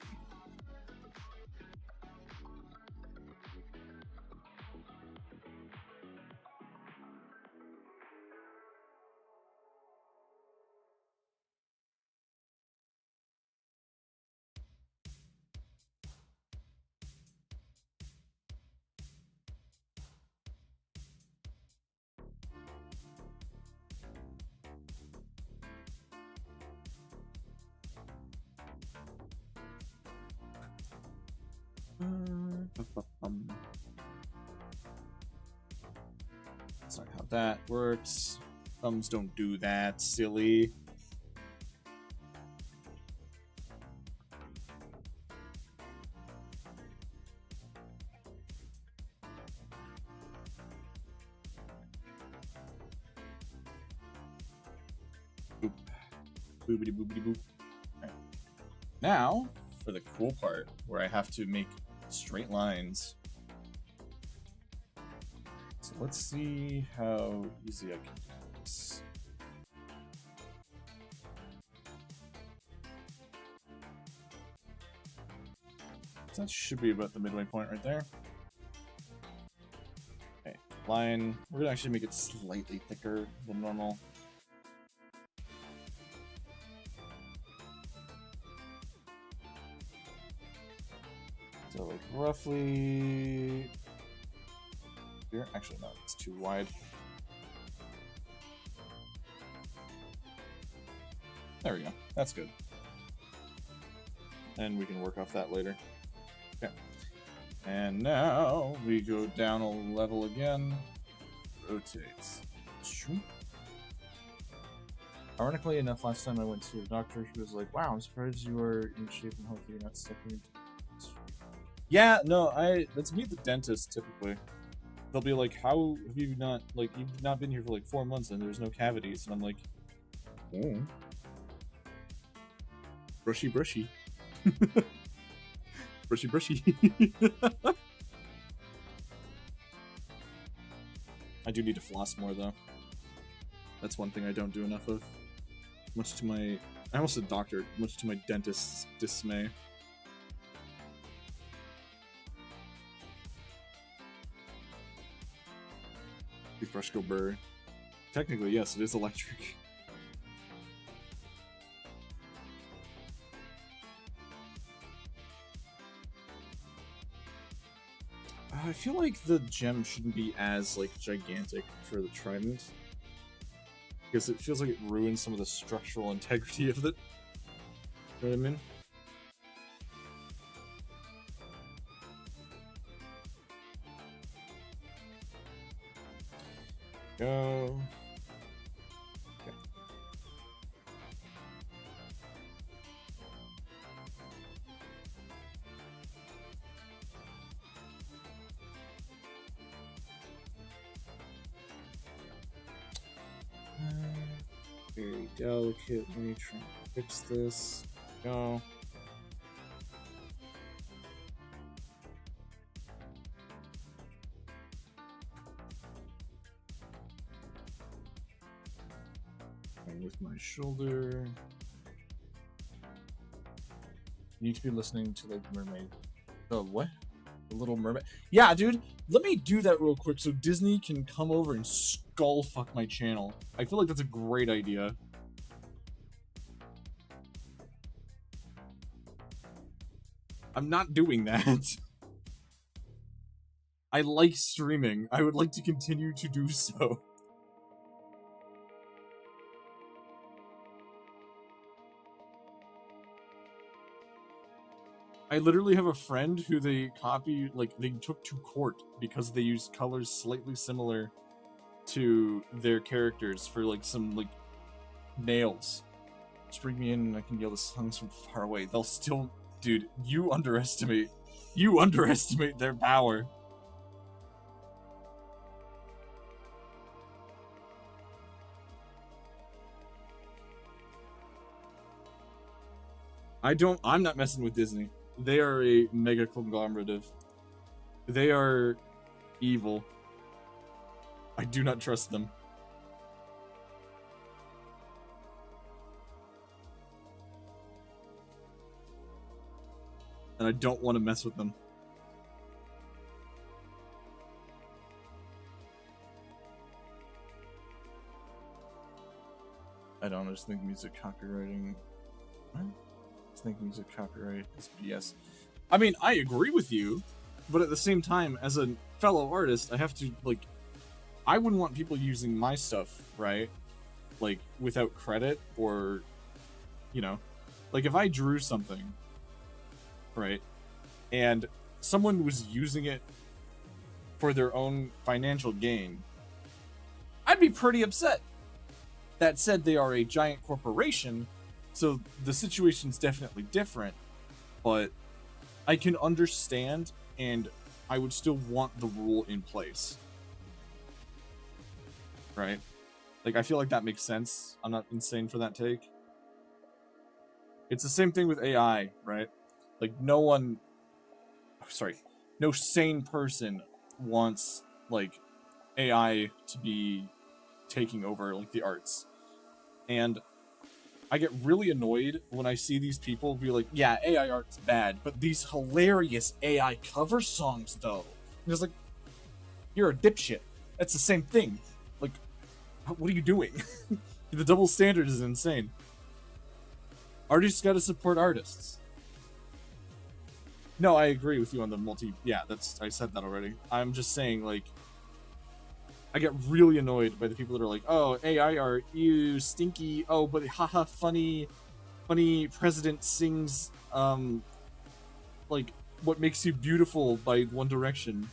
That's not how that works. Thumbs don't do that, silly. Boop. Boopity boopity boop. Right. Now, for the cool part, where I have to make straight lines. So let's see how easy I can do this. That should be about the midway point right there. Okay, line. We're gonna actually make it slightly thicker than normal. So like roughly here. Actually, no, it's too wide. There we go. That's good. And we can work off that later. Okay. And now we go down a level again. Rotate. Ironically enough, last time I went to the doctor, she was like, "Wow, I'm surprised you are in shape and healthy. You're not stepping into." Yeah, no, that's me at the dentist typically. They'll be like, "How have you not, like, you've not been here for like 4 months and there's no cavities?" And I'm like, "Oh, brushy, brushy, brushy, brushy." I do need to floss more though. That's one thing I don't do enough of. Much to my, I almost said doctor, much to my dentist's dismay. Toothbrush go burr. Technically, yes, it is electric. I feel like the gem shouldn't be as, like, gigantic for the trident. Because it feels like it ruins some of the structural integrity of it. You know what I mean? Go. Okay. Very delicately trying to fix this. Go. With my shoulder. You need to be listening to like Mermaid. Oh, what? The Little Mermaid. Yeah, dude, let me do that real quick so Disney can come over and skull fuck my channel. I feel like that's a great idea. I'm not doing that. I like streaming. I would like to continue to do so. I literally have a friend who they took to court because they used colors slightly similar to their characters for like some like nails. Just bring me in and I can yell the songs from far away. They'll still, dude, you underestimate their power. I'm not messing with Disney. They are a mega conglomerate. They are evil. I do not trust them. And I don't want to mess with them. I just think music copywriting... What? I think music copyright is BS. I mean, I agree with you, but at the same time, as a fellow artist, I have to, like... I wouldn't want people using my stuff, right? Like, without credit, or... You know? Like, if I drew something, right? And someone was using it for their own financial gain, I'd be pretty upset. That said, they are a giant corporation, so the situation's definitely different, but I can understand, and I would still want the rule in place. Right? Like, I feel like that makes sense. I'm not insane for that take. It's the same thing with AI, right? Like, no sane person wants, like, AI to be taking over, like, the arts. And I get really annoyed when I see these people be like, yeah, AI art's bad, but these hilarious AI cover songs, though. And it's like, you're a dipshit. That's the same thing. Like, what are you doing? The double standard is insane. Artists gotta support artists. No, I agree with you on the yeah, I said that already. I'm just saying, like, I get really annoyed by the people that are like, oh, AI art, ew, stinky, oh, but haha, funny president sings, like, What Makes You Beautiful by One Direction.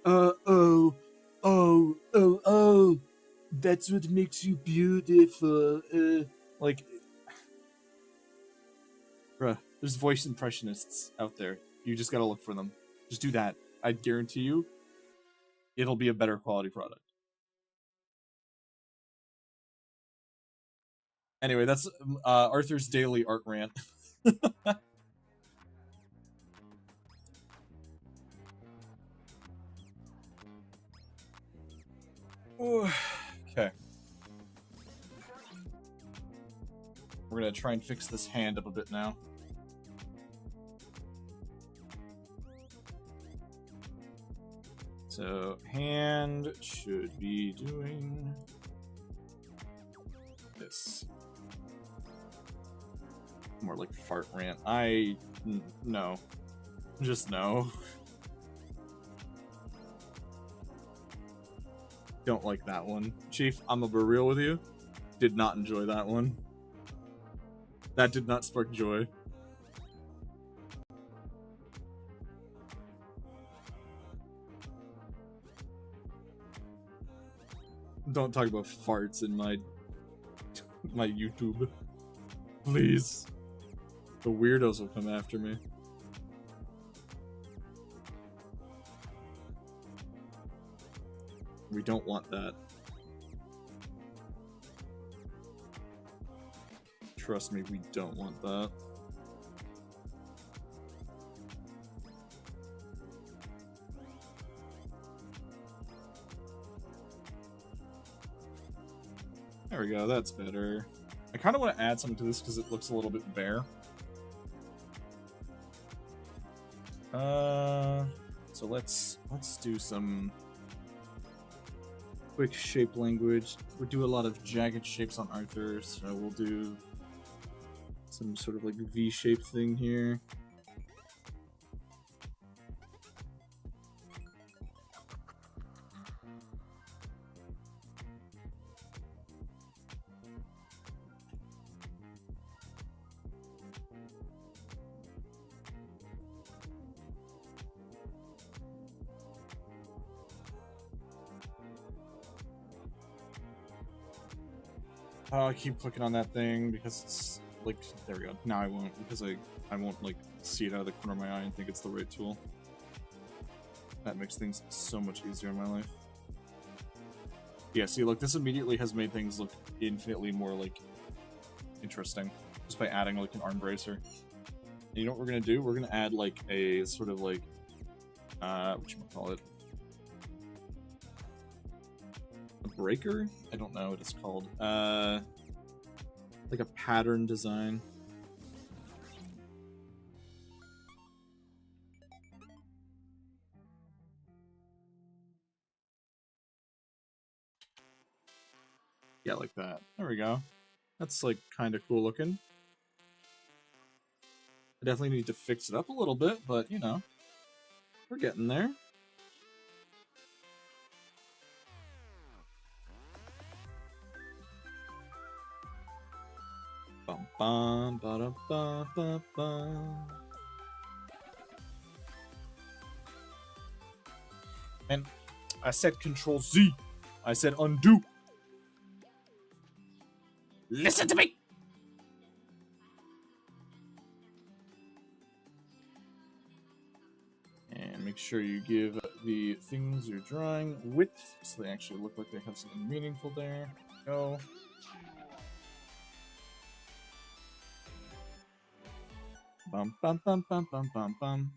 Oh, that's what makes you beautiful, like, bruh, there's voice impressionists out there. You just gotta look for them. Just do that. I guarantee you, it'll be a better quality product. Anyway, that's Arthur's daily art rant. Okay. We're gonna try and fix this hand up a bit now. So, hand should be doing this. More like fart rant. No. Just no. Don't like that one. Chief, I'm gonna be real with you. Did not enjoy that one. That did not spark joy. Don't talk about farts in my YouTube. Please. The weirdos will come after me. We don't want that. Trust me, we don't want that. There we go, that's better. I kind of want to add something to this because it looks a little bit bare. So let's do some quick shape language. We do a lot of jagged shapes on Arthur, so we'll do some sort of like V-shaped thing here. I keep clicking on that thing because it's like, there we go. Now I won't, because I won't like see it out of the corner of my eye and think it's the right tool. That makes things so much easier in my life. Yeah, see, look, this immediately has made things look infinitely more like interesting just by adding like an arm bracer. And you know what we're gonna do? We're gonna add like a sort of like whatchamacallit? A breaker? I don't know what it's called. Like a pattern design. Yeah, like that. There we go. That's like kind of cool looking. I definitely need to fix it up a little bit, but you know, we're getting there. Bum bum ba da ba ba ba. And I said Control Z. I said undo. Listen to me. And make sure you give the things you're drawing width so they actually look like they have something meaningful there. Go. Bum bum bum bum bum bum bum.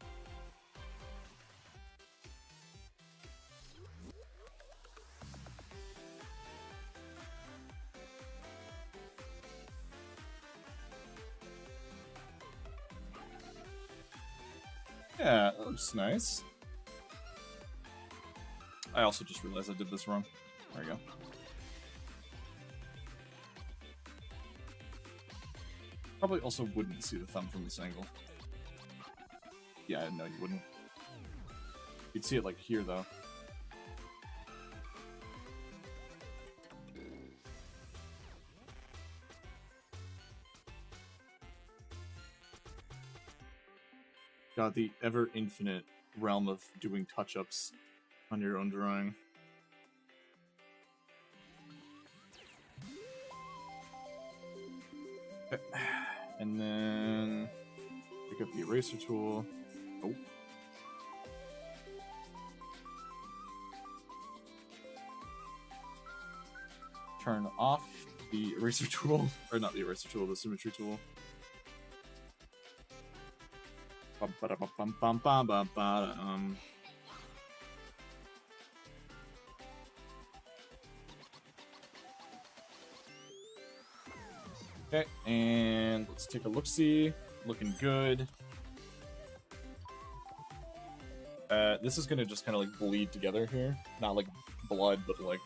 Yeah, that looks nice. I also just realized I did this wrong. There we go. Probably also wouldn't see the thumb from this angle. Yeah, no, you wouldn't. You'd see it like here, though. God, the ever infinite realm of doing touch-ups on your own drawing. Okay. And then pick up the eraser tool. Oh. Turn off the eraser tool, or not the eraser tool, the symmetry tool. Okay, and let's take a look-see. Looking good. This is gonna just kind of like bleed together here. Not like blood, but like...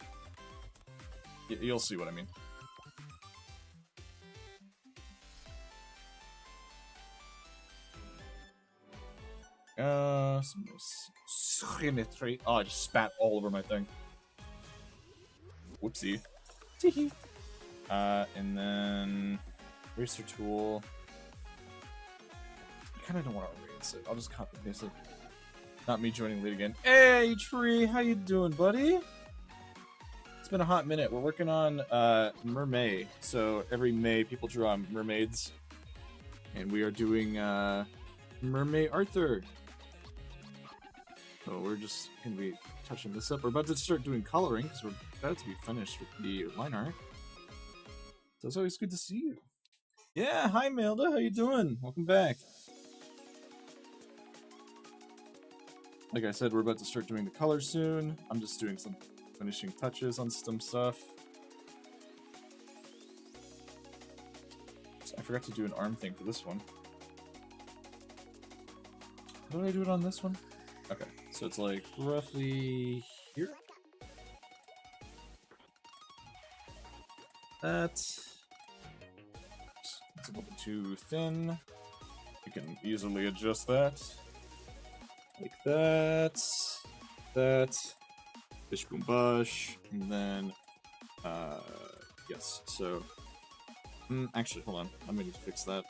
You'll see what I mean. Some symmetry. Oh, I just spat all over my thing. Whoopsie. Teehee. And then eraser tool. I kind of don't want to erase it. I'll just copy and paste it. Not me joining late again. Hey, Tree, how you doing, buddy? It's been a hot minute. We're working on Mermay. So every May, people draw mermaids, and we are doing Mermay Arthur. So we're just gonna be touching this up. We're about to start doing coloring because we're about to be finished with the line art. So it's always good to see you. Yeah, hi Melda, how you doing? Welcome back. Like I said, we're about to start doing the color soon. I'm just doing some finishing touches on some stuff. So I forgot to do an arm thing for this one. How do I do it on this one? Okay, so it's like roughly here. It's a little bit too thin. You can easily adjust that. Like that. That. Bish boom bush. And then, yes, so. Actually, hold on. I'm gonna need to fix that.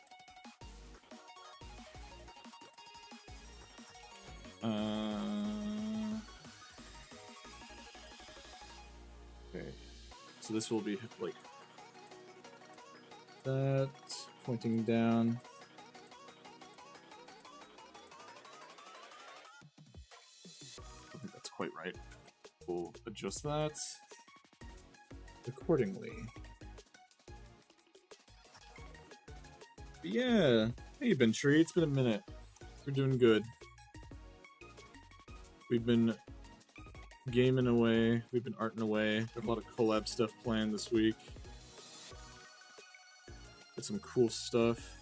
Okay. So this will be like that, pointing down. I don't think that's quite right. We'll adjust that accordingly. But yeah, how you been, Tree? It's been a minute. We're doing good. We've been gaming away. We've been arting away. Got a lot of collab stuff planned this week. Got some cool stuff.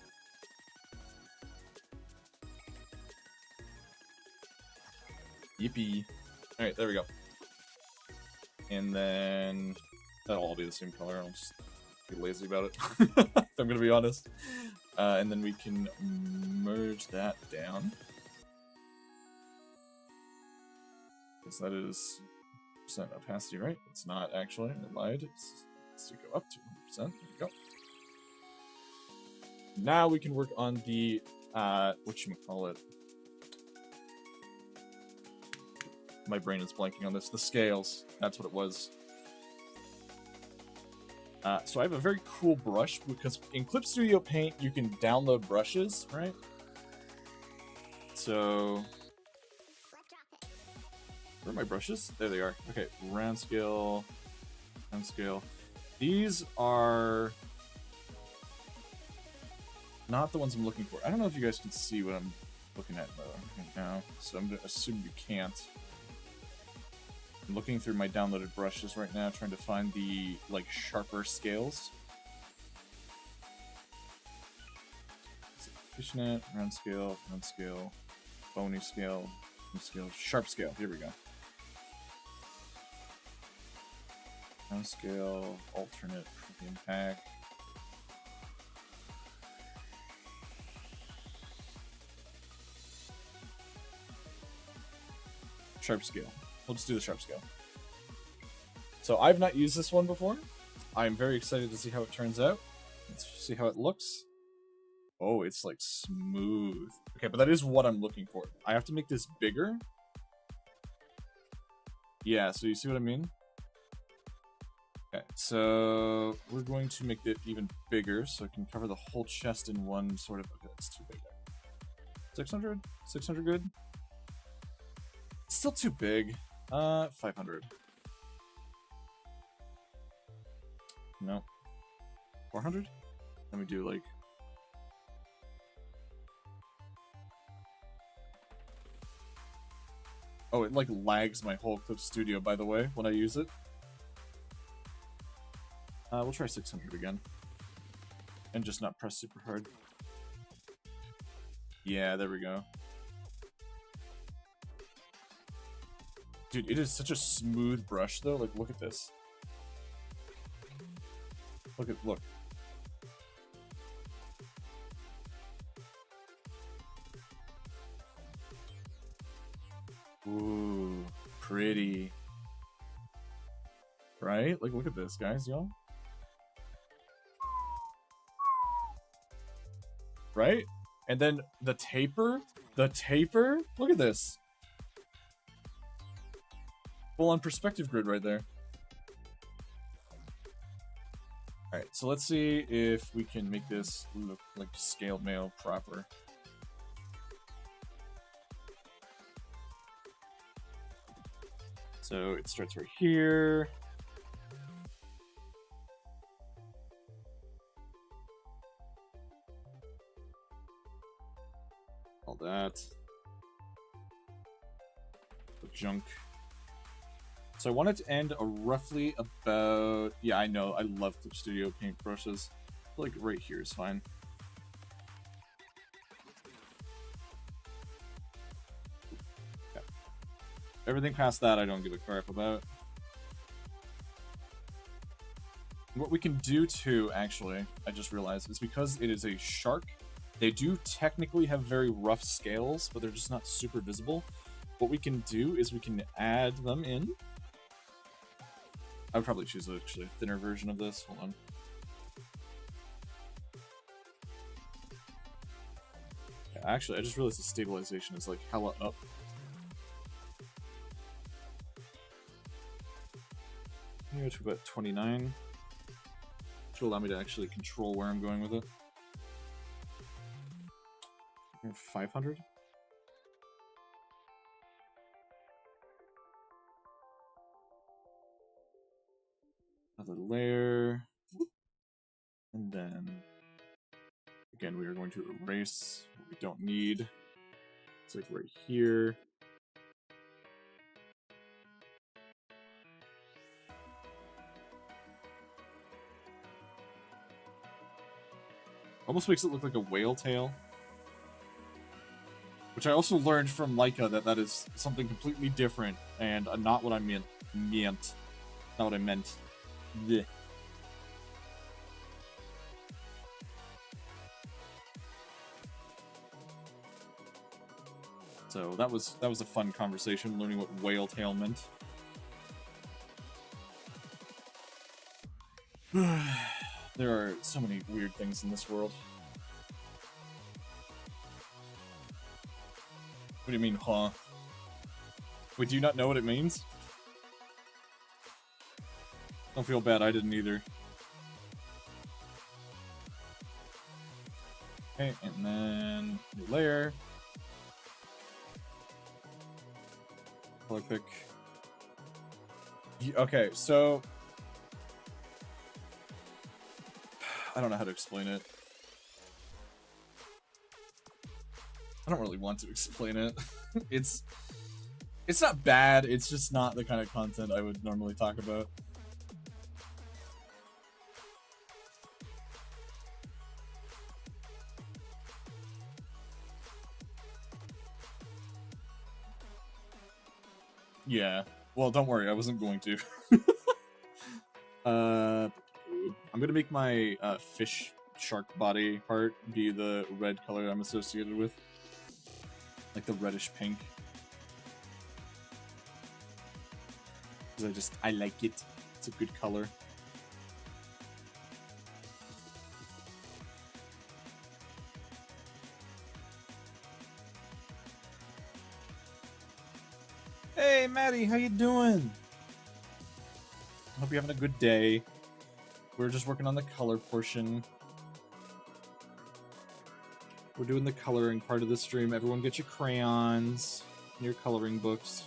Yippee. Alright, there we go. And then that'll all be the same color. I'll just be lazy about it, if I'm gonna be honest. And then we can merge that down. Because that is percent opacity, right? It's not actually. I lied. It's to go up to 100%. There we go. Now we can work on the whatchamacallit. My brain is blanking on this. The scales. That's what it was. So I have a very cool brush because in Clip Studio Paint you can download brushes, right? So where are my brushes? There they are. Okay, round scale, round scale. These are not the ones I'm looking for. I don't know if you guys can see what I'm looking at right now, so I'm gonna assume you can't. I'm looking through my downloaded brushes right now, trying to find the, like, sharper scales. Fishnet, round scale, bony scale, sharp scale. Here we go. Round scale, alternate, premium pack. Sharp scale. We'll just do the sharp scale. So I've not used this one before. I'm very excited to see how it turns out. Let's see how it looks. Oh, it's like smooth. Okay, but that is what I'm looking for. I have to make this bigger. Yeah, so you see what I mean? Okay, so we're going to make it even bigger so I can cover the whole chest in one sort of... Okay, that's too big. 600? 600 good? It's still too big. 500. No. 400? Let me do like... Oh, it like lags my whole Clip Studio, by the way, when I use it. We'll try 600 again. And just not press super hard. Yeah, there we go. Dude, it is such a smooth brush, though. Like, look at this. Look. Ooh, pretty. Right? Like, look at this, guys, y'all. Right? And then the taper, look at this. Full on perspective grid right there. Alright, so let's see if we can make this look like scaled mail proper. So it starts right here. All that. The junk. So I want it to end roughly about... Yeah, I know. I love Clip Studio Paint brushes. Like, right here is fine. Everything past that I don't give a crap about. What we can do too, actually, I just realized, is because it is a shark, they do technically have very rough scales, but they're just not super visible. What we can do is we can add them in. I would probably choose actually a thinner version of this. Hold on. Yeah, actually, I just realized the stabilization is like hella up. I'm going to about 29. Which will allow me to actually control where I'm going with it. 500. Another layer. And then, again, we are going to erase what we don't need. It's like right here. Almost makes it look like a whale tail. Which I also learned from Leica that is something completely different and not what I meant. Not what I meant. Blech. So that was a fun conversation, learning what whale tail meant. There are so many weird things in this world. What do you mean, huh? Wait, do you not know what it means? Don't feel bad, I didn't either. Okay, and then new layer. Color pick. Okay, so I don't know how to explain it. I don't really want to explain it. It's not bad, it's just not the kind of content I would normally talk about. Yeah. Well, don't worry, I wasn't going to. I'm gonna make my fish shark body part be the red color I'm associated with. Like the reddish pink. Because I like it. It's a good color. Hey, Maddie, how you doing? Hope you're having a good day. We're just working on the color portion. We're doing the coloring part of the stream. Everyone get your crayons and your coloring books.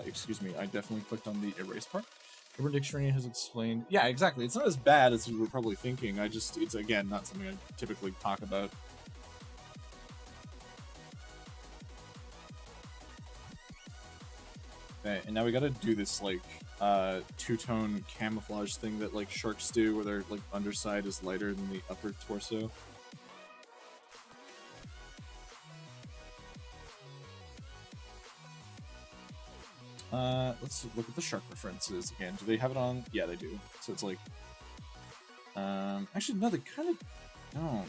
Excuse me, I definitely clicked on the erase part. Urban Dictionary has explained... Yeah, exactly. It's not as bad as you were probably thinking. It's, again, not something I typically talk about. Okay, and now we gotta do this, like, two-tone camouflage thing that, like, sharks do, where their, like, underside is lighter than the upper torso. Let's look at the shark references again. Do they have it on? Yeah, they do. So it's like... actually, no, they kind of don't,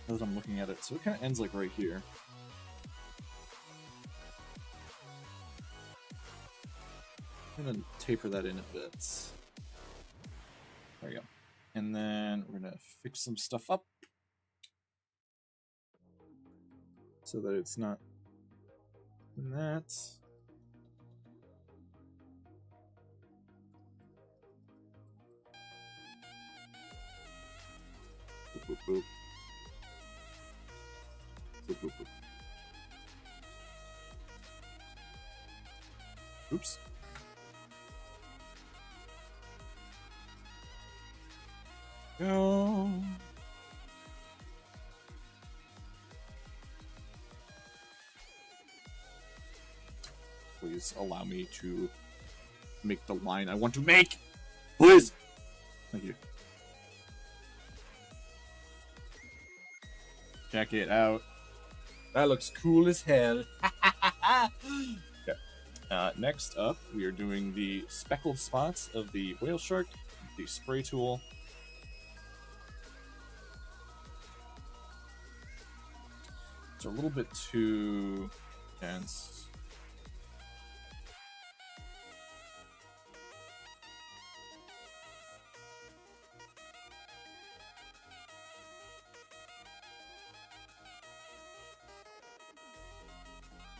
now that I'm looking at it. So it kind of ends, like, right here. I'm gonna taper that in a bit. There we go. And then we're gonna fix some stuff up so that it's not in that. Boop, boop, boop. Boop, boop, boop. Oops. Go. Please allow me to make the line I want to make. Please. Thank you. Check it out. That looks cool as hell. Okay. Next up, we are doing the speckled spots of the whale shark, the spray tool. It's a little bit too dense.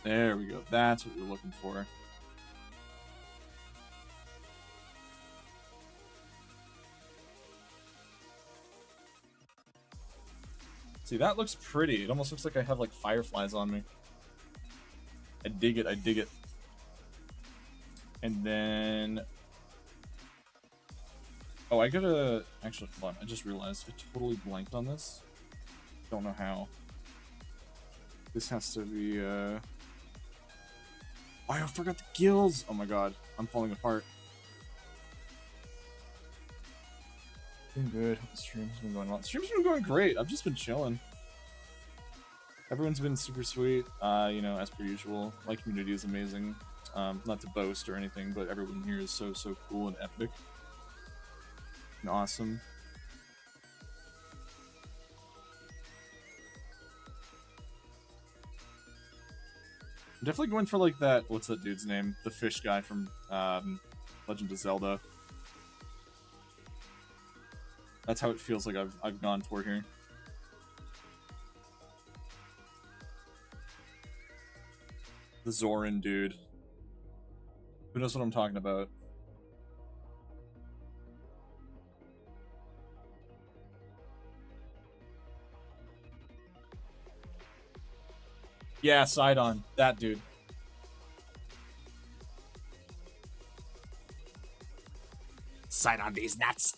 There we go. That's what we're looking for. See, that looks pretty. It almost looks like I have, like, fireflies on me. I dig it. I dig it. And then... Oh, I gotta... Actually, hold on. I just realized I totally blanked on this. Don't know how. This has to be, Oh, I forgot the gills! Oh my god. I'm falling apart. Doing good. The stream's been going well. The stream's been going great. I've just been chilling. Everyone's been super sweet. You know, as per usual. My community is amazing. Not to boast or anything, but everyone here is so cool and epic. And awesome. I'm definitely going for, like, that... What's that dude's name? The fish guy from Legend of Zelda. That's how it feels like I've gone for here. The Zoran dude. Who knows what I'm talking about? Yeah, Sidon. That dude. Sidon these nuts.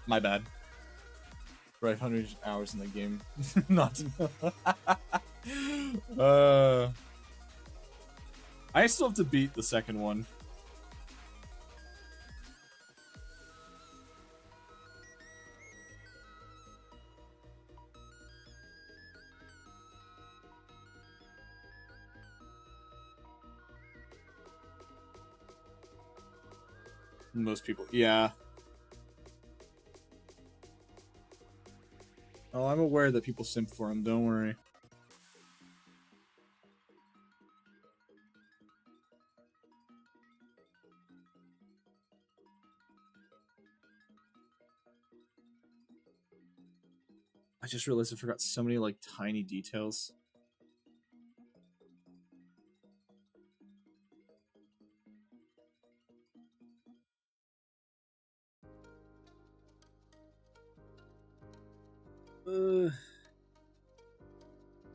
My bad. 500 hours in the game. Not to know. I still have to beat the second one. Most people, yeah. Oh, I'm aware that people simp for him, don't worry. I just realized I forgot so many, like, tiny details.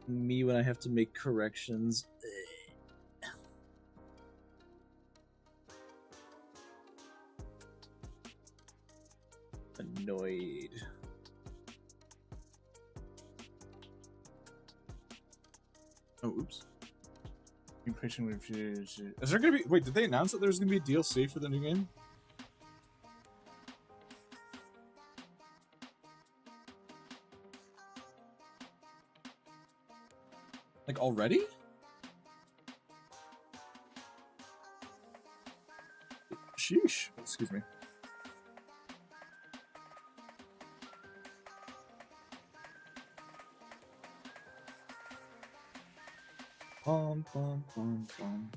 Me when I have to make corrections. Annoyed. Oh, oops. Be patient with you. Is there gonna be... Wait, did they announce that there's gonna be a DLC for the new game? Like, already? Sheesh. Excuse me. Bum, bum, bum, bum.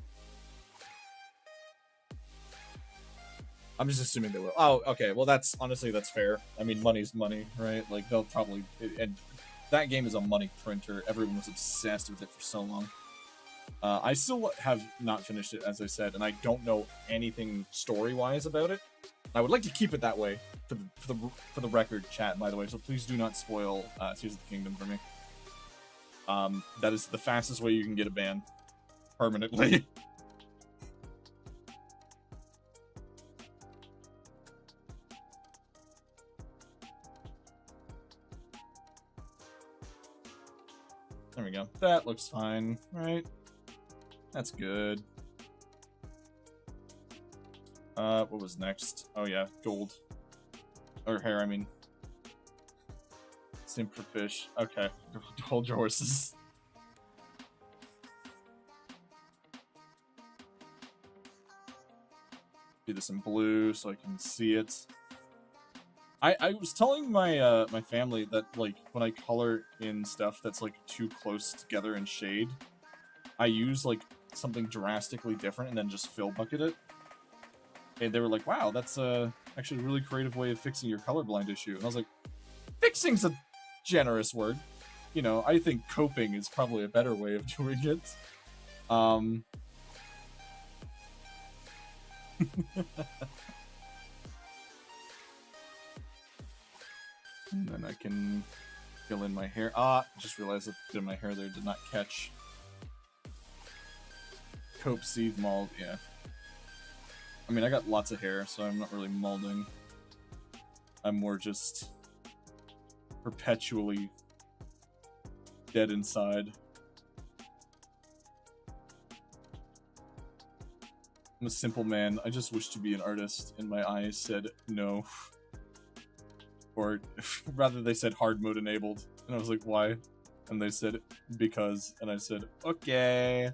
I'm just assuming they will. Oh, okay. Well, that's honestly, that's fair. I mean, money's money, right? Like, they'll probably... And that game is a money printer. Everyone was obsessed with it for so long. I still have not finished it, as I said, and I don't know anything story-wise about it. I would like to keep it that way for the record, chat, by the way, so please do not spoil Tears of the Kingdom for me. That is the fastest way you can get a ban. Permanently. There we go. That looks fine, right? That's good. What was next? Oh yeah, gold. Or hair, I mean. Same for fish. Okay, hold your horses. Do this in blue so I can see it. I was telling my my family that like when I color in stuff that's like too close together in shade, I use like something drastically different and then just fill bucket it. And they were like, "Wow, that's actually a really creative way of fixing your colorblind issue." And I was like, "Fixing's a generous word. You know, I think coping is probably a better way of doing it." And then I can fill in my hair. Ah, just realized that did my hair there did not catch. Cope seed mold, yeah. I mean, I got lots of hair, so I'm not really molding. I'm more just perpetually dead inside. I'm a simple man. I just wish to be an artist, and my eyes said no. Or rather, they said hard mode enabled. And I was like, why? And they said, because. And I said, okay.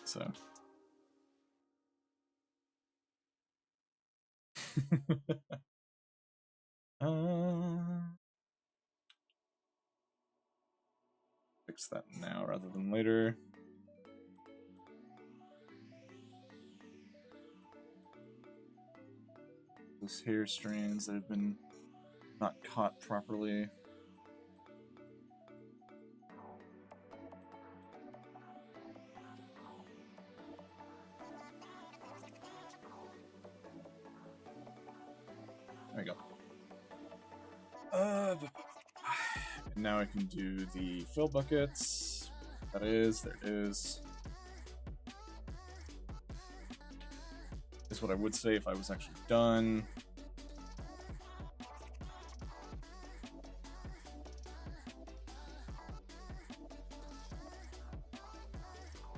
So. Fix that now rather than later. Those hair strands that have been not caught properly. There we go. Now I can do the fill buckets. That is, there it is. Is what I would say if I was actually done.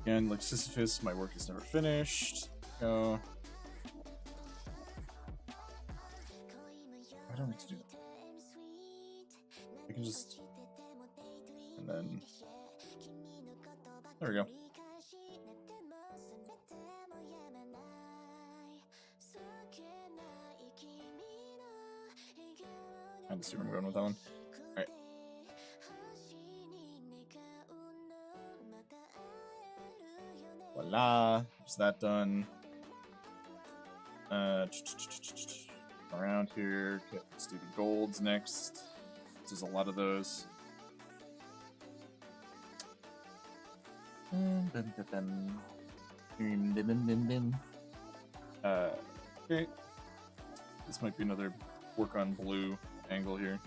Again, like Sisyphus, my work is never finished. Go. I don't need to do that. I can just... And then... There we go. I have to see where I'm going with that one. Alright. Voila! Is that done? Around here. Okay, let's do the golds next. There's a lot of those. Okay. This might be another work on blue angle here.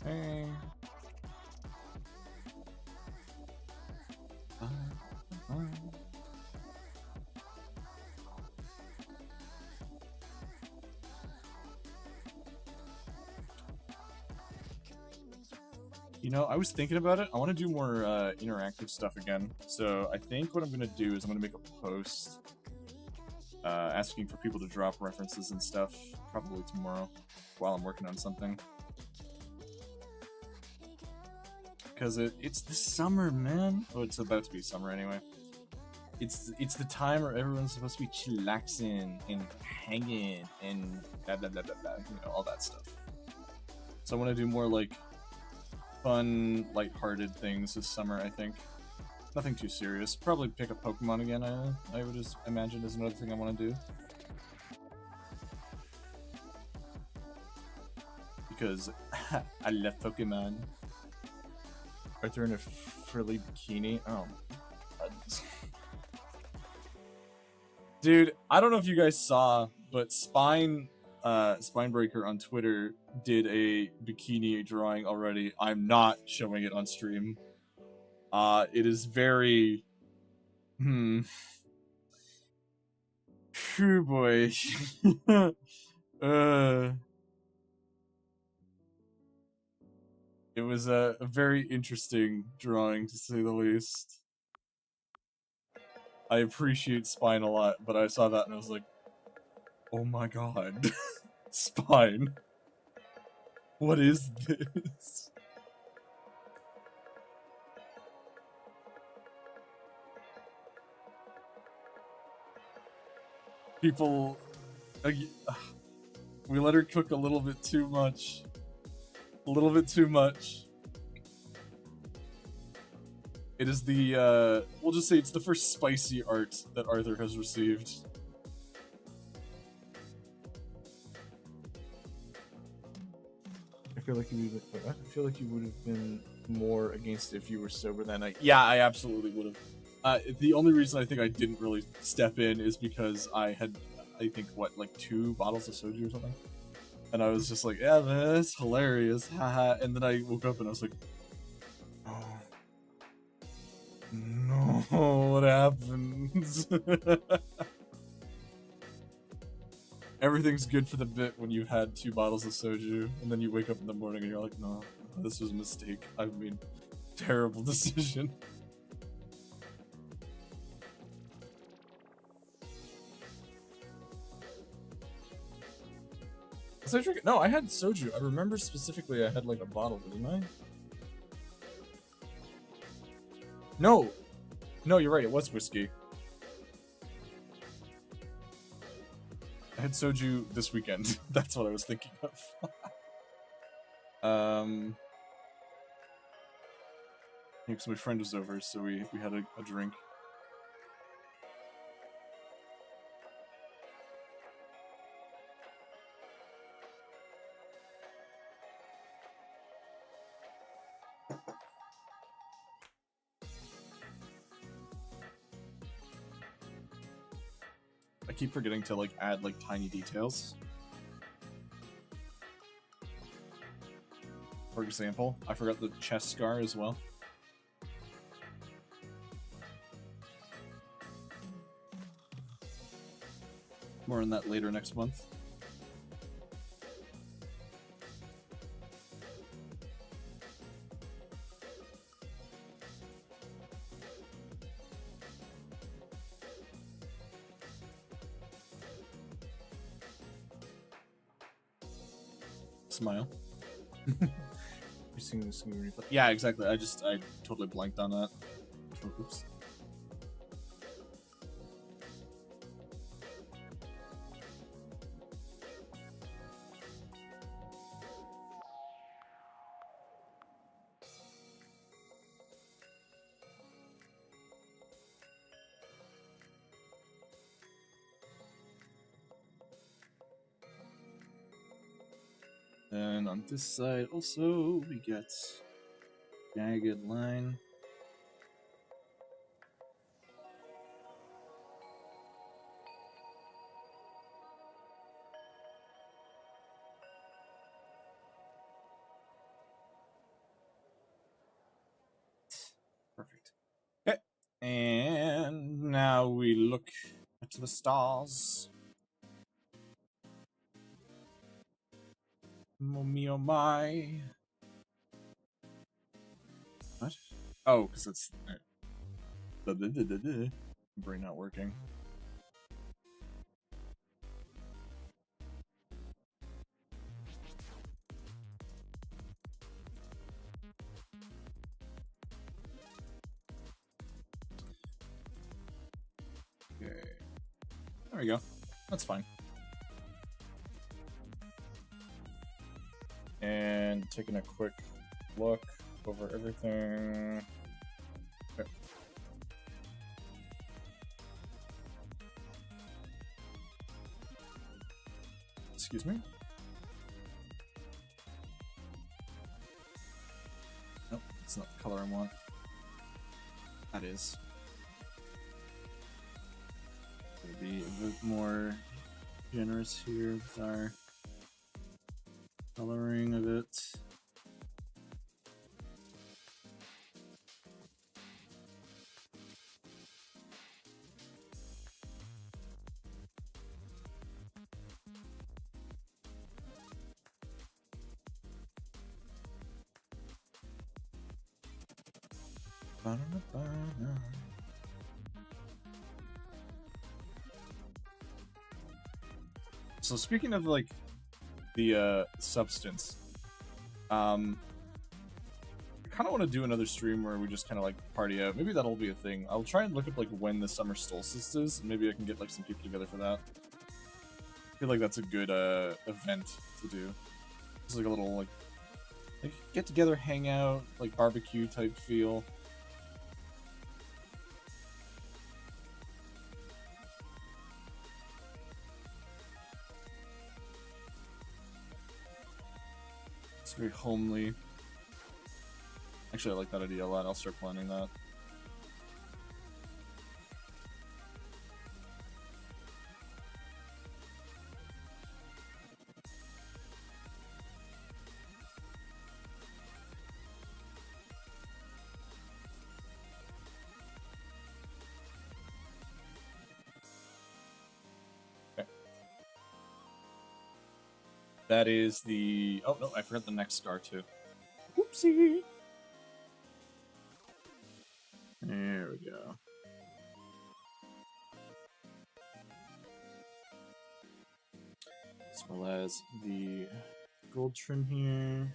Okay. You know, I was thinking about it. I want to do more interactive stuff again. So I think what I'm going to do is I'm going to make a post asking for people to drop references and stuff, probably tomorrow, while I'm working on something. Because it's the summer, man. Oh, it's about to be summer anyway. It's the time where everyone's supposed to be chillaxing and hanging and blah blah blah blah blah, you know, all that stuff. So I want to do more like fun, lighthearted things this summer, I think. Nothing too serious. Probably pick up Pokemon again, I would just imagine is another thing I want to do. Because I love Pokemon. Arthur in a frilly bikini. Oh my God. Dude, I don't know if you guys saw, but Spinebreaker on Twitter did a bikini drawing already. I'm not showing it on stream. It is very... Phew, boy. uh, it was a very interesting drawing, to say the least. I appreciate Spine a lot, but I saw that and I was like, oh my god. Spine. What is this? People... we let her cook a little bit too much. A little bit too much. It is the, we'll just say it's the first spicy art that Arthur has received. I feel like you would have been more against it if you were sober that night. Yeah, I absolutely would have. The only reason I think I didn't really step in is because I had, I think, what, like 2 bottles of soju or something? And I was just like, yeah, man, that's hilarious, haha. And then I woke up and I was like, oh, no, what happens? Everything's good for the bit when you've had 2 bottles of soju, and then you wake up in the morning and you're like, no, this was a mistake. I've made a terrible decision. Was I drinking? No, I had soju. I remember specifically I had like a bottle, didn't I? No! No, you're right, it was whiskey. I had soju this weekend. That's what I was thinking of. Yeah, because my friend was over, so we had a drink. I keep forgetting to like add like tiny details. For example, I forgot the chest scar as well. More on that later next month. Smile. You're seeing this new replay. Yeah, exactly. I totally blanked on that. Oh, oops. And on this side also we get jagged line. Perfect. Okay. And now we look at the stars. Oh me, oh my. What? Oh, because it's... Brain not working. Okay. There we go. That's fine. And taking a quick look over everything. Okay. Excuse me. Nope, it's not the color I want. That is. We'll be a bit more generous here with our coloring of it. So speaking of like the substance, I kind of want to do another stream where we just kind of like party out. Maybe that'll be a thing. I'll try and look up like when the summer solstice is, and maybe I can get like some people together for that. I feel like that's a good event to do. It's like a little like get together, hang out, like barbecue type feel. It's very homely. Actually, I like that idea a lot. I'll start planning that. Okay. That is the... Oh, no, I forgot the next star, too. Whoopsie! There we go. As well as the gold trim here.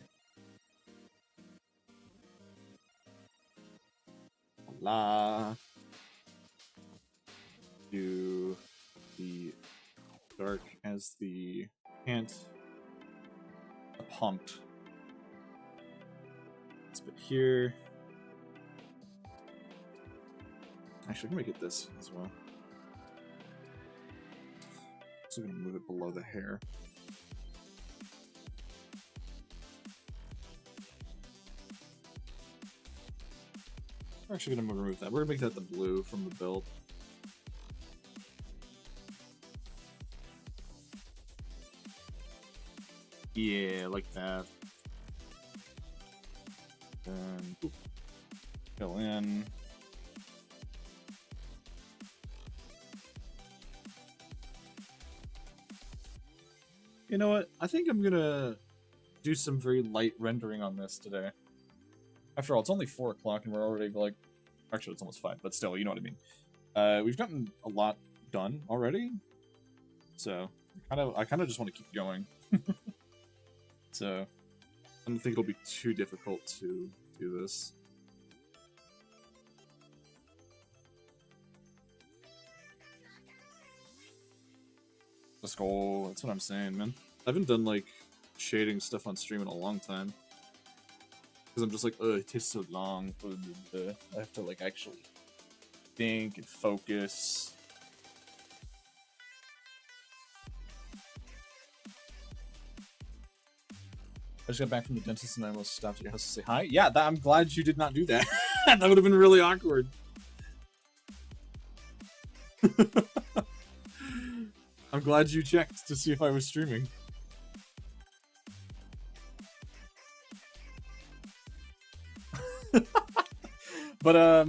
Voila. Do the dark as the pant. The pumped. This bit here. Actually, I can make it this as well. So I'm gonna move it below the hair. We're actually gonna remove that. We're gonna make that the blue from the build. Yeah, like that. Then fill in. You know what? I think I'm gonna do some very light rendering on this today. After all, it's only 4 o'clock and we're already like... Actually, it's almost 5, but still, you know what I mean. We've gotten a lot done already. So, I kind of just want to keep going. So, I don't think it'll be too difficult to do this. Let's go. That's what I'm saying, man. I haven't done, like, shading stuff on stream in a long time. Because I'm just like, ugh, it takes so long. I have to, like, actually think and focus. I just got back from the dentist and I almost stopped at your house to say hi. Yeah, I'm glad you did not do that. That would have been really awkward. I'm glad you checked to see if I was streaming. But,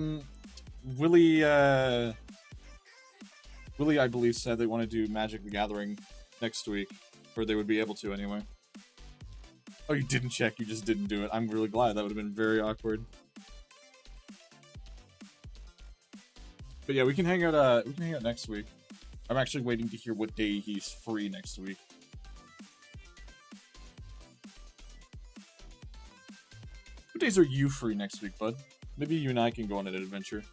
Willie, I believe, said they want to do Magic the Gathering next week. Or they would be able to, anyway. Oh, you didn't check, you just didn't do it. I'm really glad. That would have been very awkward. But yeah, we can hang out next week. I'm actually waiting to hear what day he's free next week. What days are you free next week, bud? Maybe you and I can go on an adventure.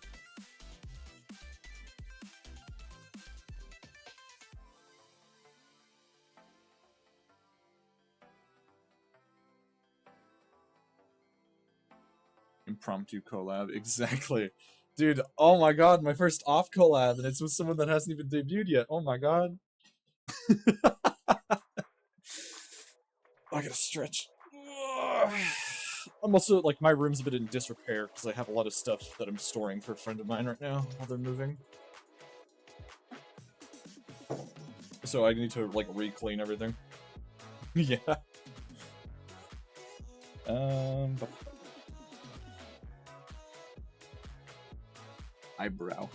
Impromptu collab, exactly. Dude, oh my god, my first off collab, and it's with someone that hasn't even debuted yet. Oh my god. I gotta stretch. I'm also, like, my room's a bit in disrepair, because I have a lot of stuff that I'm storing for a friend of mine right now, while they're moving. So I need to, like, re-clean everything. Yeah. Eyebrow.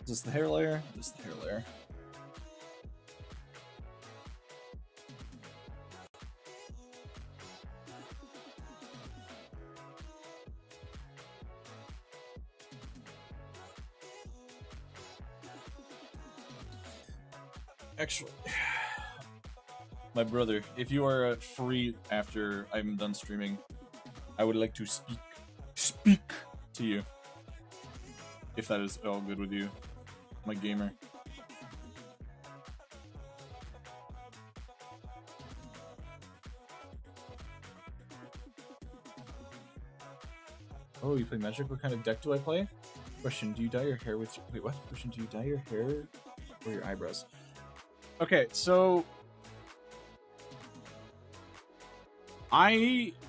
Is this the hair layer? This is the hair layer. Actually, my brother, if you are free after I'm done streaming, I would like to speak to you. If that is all good with you, my gamer. Oh, you play Magic? What kind of deck do I play? Question, do you dye your hair with... Wait, what? Question, do you dye your hair or your eyebrows? Okay, so...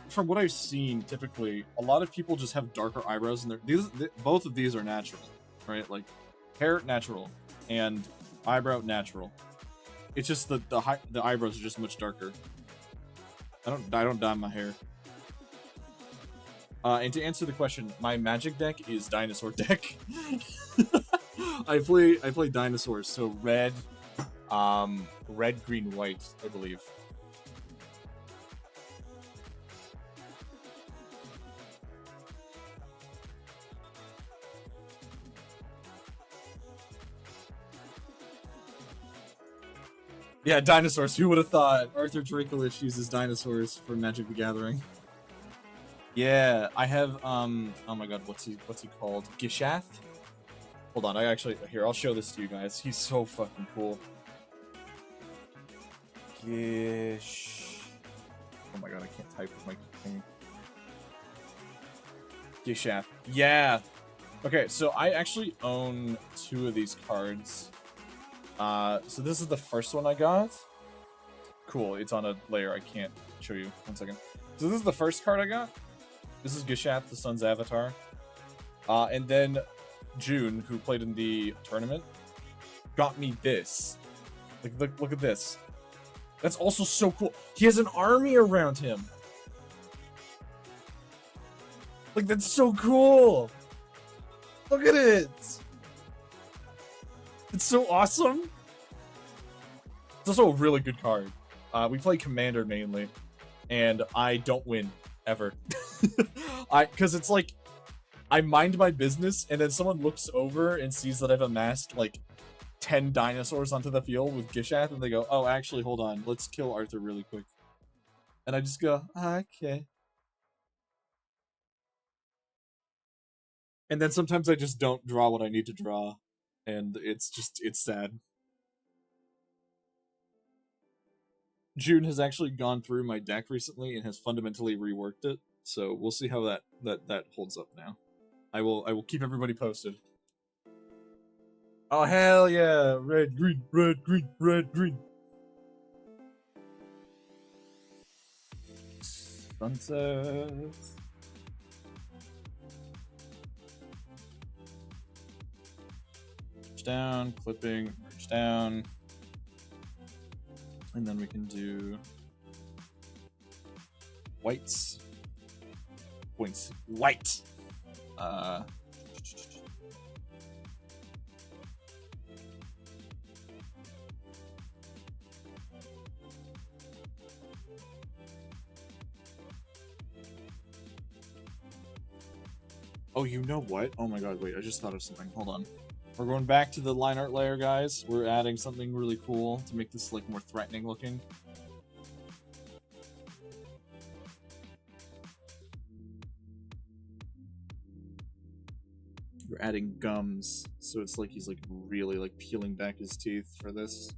from what I've seen, typically, a lot of people just have darker eyebrows, and both of these are natural, right? Like, hair, natural, and eyebrow, natural. It's just the eyebrows are just much darker. I don't dye my hair. And to answer the question, my Magic deck is dinosaur deck. I play dinosaurs, so red, green, white, I believe. Yeah, dinosaurs. Who would have thought? Arthur Dracolich uses dinosaurs for Magic the Gathering. Yeah, I have, oh my god, what's he called? Gishath? Hold on, here, I'll show this to you guys. He's so fucking cool. Gish... Oh my god, I can't type with my thing. Gishath. Yeah! Okay, so I actually own 2 of these cards. So this is the first one I got. Cool, it's on a layer I can't show you. 1 second. So this is the first card I got. This is Gishath, the Sun's avatar. And then June, who played in the tournament, got me this. Like, look at this. That's also so cool. He has an army around him. Like, that's so cool. Look at it. It's so awesome. It's also a really good card. We play Commander mainly, and I don't win ever. Because it's like, I mind my business, and then someone looks over and sees that I've amassed like 10 dinosaurs onto the field with Gishath, and they go, "Oh, actually, hold on, let's kill Arthur really quick." And I just go, "Okay." And then sometimes I just don't draw what I need to draw, and it's sad. June has actually gone through my deck recently and has fundamentally reworked it, so we'll see how that holds up now. I will keep everybody posted. Oh hell yeah! Red, green, red, green, red, green. Sunset. Merge down, clipping, merge down. And then we can do whites. Points. White! Oh, you know what? Oh my god, wait, I just thought of something. Hold on. We're going back to the line art layer, guys. We're adding something really cool to make this, like, more threatening looking. We're adding gums, so it's like he's, like, really, like, peeling back his teeth for this.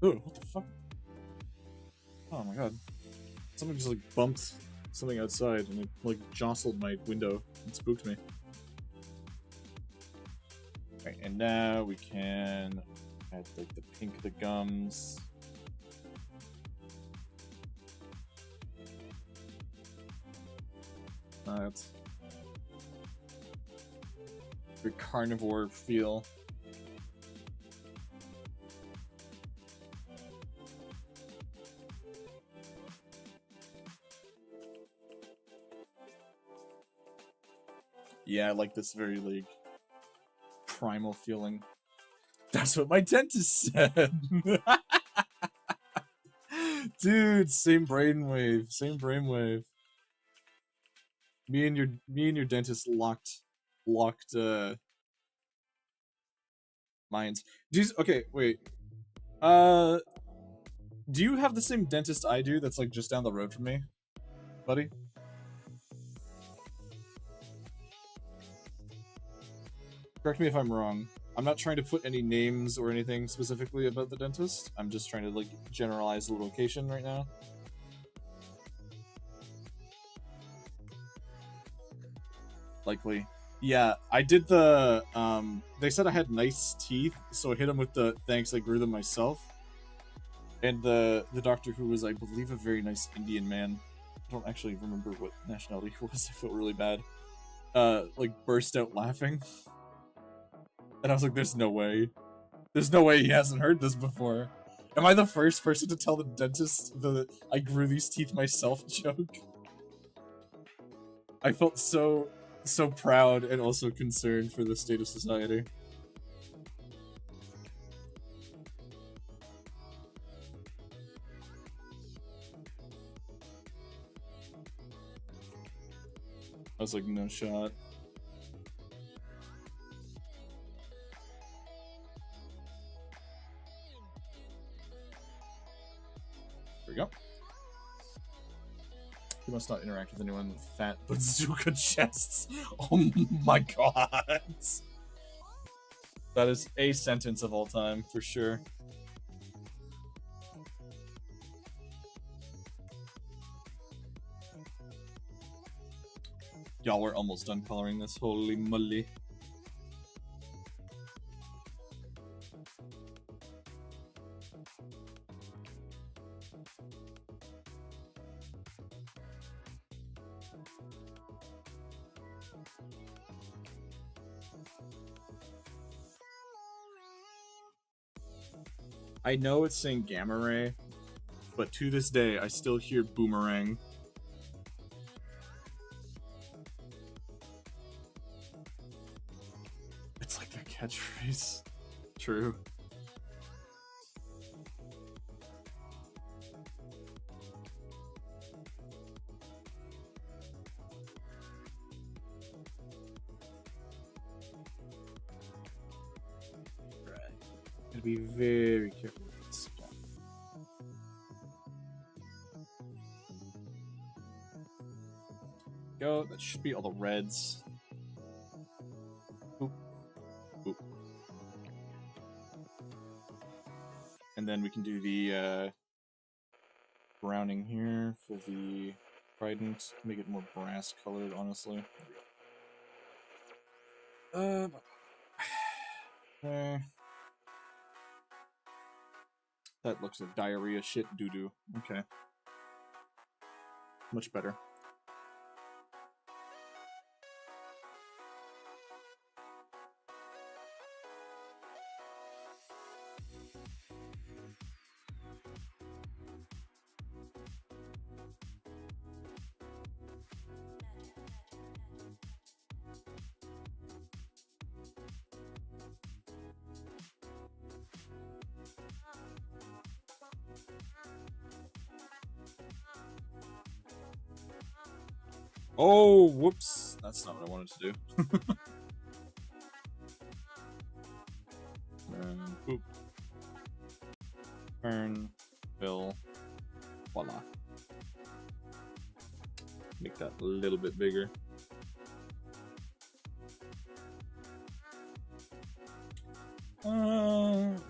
Ooh, what the fuck? Oh my god. Something just, like, bumped something outside, and it, like, jostled my window. It spooked me. Right, and now we can add, like, the pink of the gums. That's the carnivore feel. Yeah, I like this very, like, primal feeling. That's what my dentist said! Dude, same brainwave, same brainwave. Me and your dentist locked Mayans. Okay, wait. Do you have the same dentist I do that's like just down the road from me, buddy? Correct me if I'm wrong. I'm not trying to put any names or anything specifically about the dentist. I'm just trying to like generalize the location right now. Likely. Yeah, I did the, they said I had nice teeth, so I hit them with the thanks I grew them myself. And the doctor, who was, I believe, a very nice Indian man, I don't actually remember what nationality he was, I felt really bad, like burst out laughing. And I was like, there's no way. There's no way he hasn't heard this before. Am I the first person to tell the dentist the I grew these teeth myself joke? I felt so proud and also concerned for the state of society. I was like, no shot. There we go. He must not interact with anyone with fat bazooka chests. Oh my god. That is a sentence of all time, for sure. Y'all, we're almost done coloring this. Holy moly. I know it's saying gamma ray, but to this day, I still hear boomerang. It's like their catchphrase. True. Gotta be very careful with this. Go, that should be all the reds. Boop. Boop. And then we can do the browning here for the trident. Make it more brass colored, honestly. That looks like diarrhea shit doo-doo. Okay. Much better. Oh, whoops. That's not what I wanted to do. Boop. Turn. Fill. Voila. Make that a little bit bigger.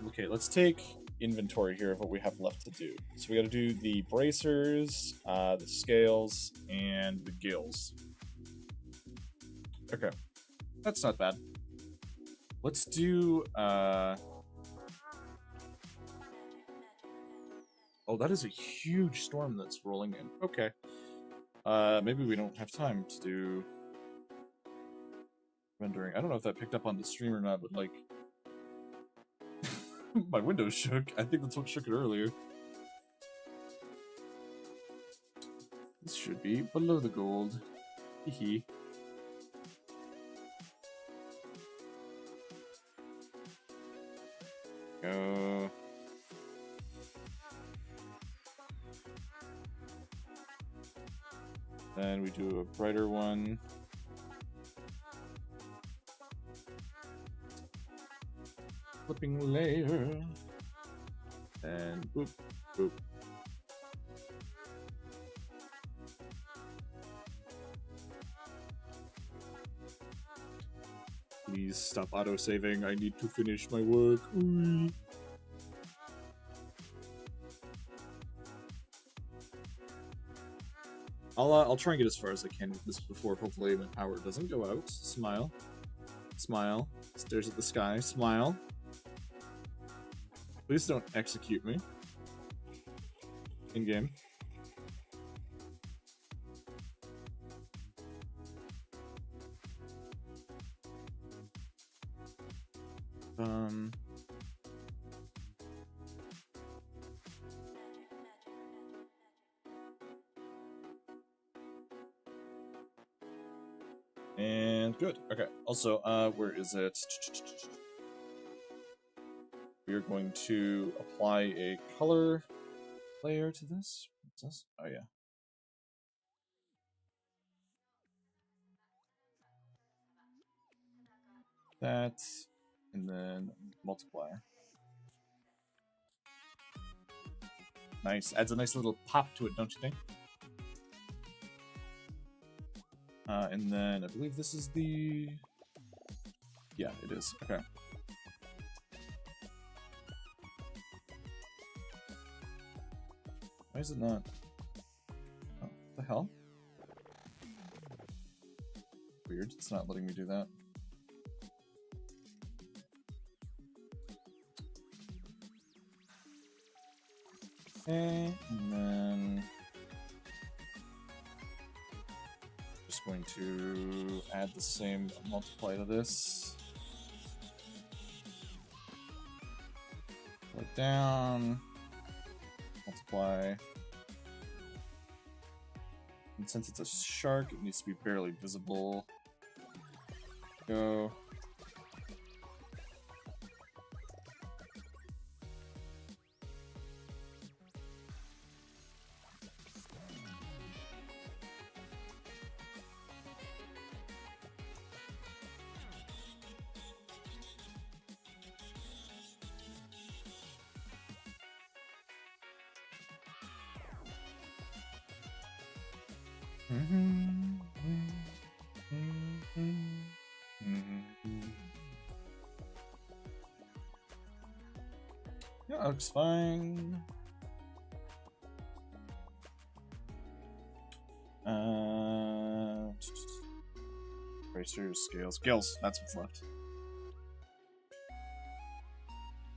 Okay, let's take inventory here of what we have left to do. So we gotta do the bracers, the scales, and the gills. Okay, that's not bad. Let's do, oh, that is a huge storm that's rolling in. Okay. Maybe we don't have time to do rendering. I don't know if that picked up on the stream or not, but like, my window shook. I think that's what shook it earlier. This should be below the gold. Hee. Go. Then we do a brighter one. What dripping layer. And boop, boop. Please stop auto-saving. I need to finish my work. Ooh. I'll try and get as far as I can with this before hopefully my power doesn't go out. Smile. Smile. Stares at the sky. Smile. Please don't execute me. In-game. And good. Okay. Also, where is it? We are going to apply a color layer to this. What's this? Oh yeah. That, and then multiply. Nice. Adds a nice little pop to it, don't you think? And then I believe this is the... Yeah, it is. Okay. Why is it not? Oh, what the hell? Weird. It's not letting me do that. Okay, and then... just going to add the same multiply to this. Pull it down. Multiply. And since it's a shark, it needs to be barely visible. Go. Yeah, that looks fine. Tracers, scales, gills. That's what's left.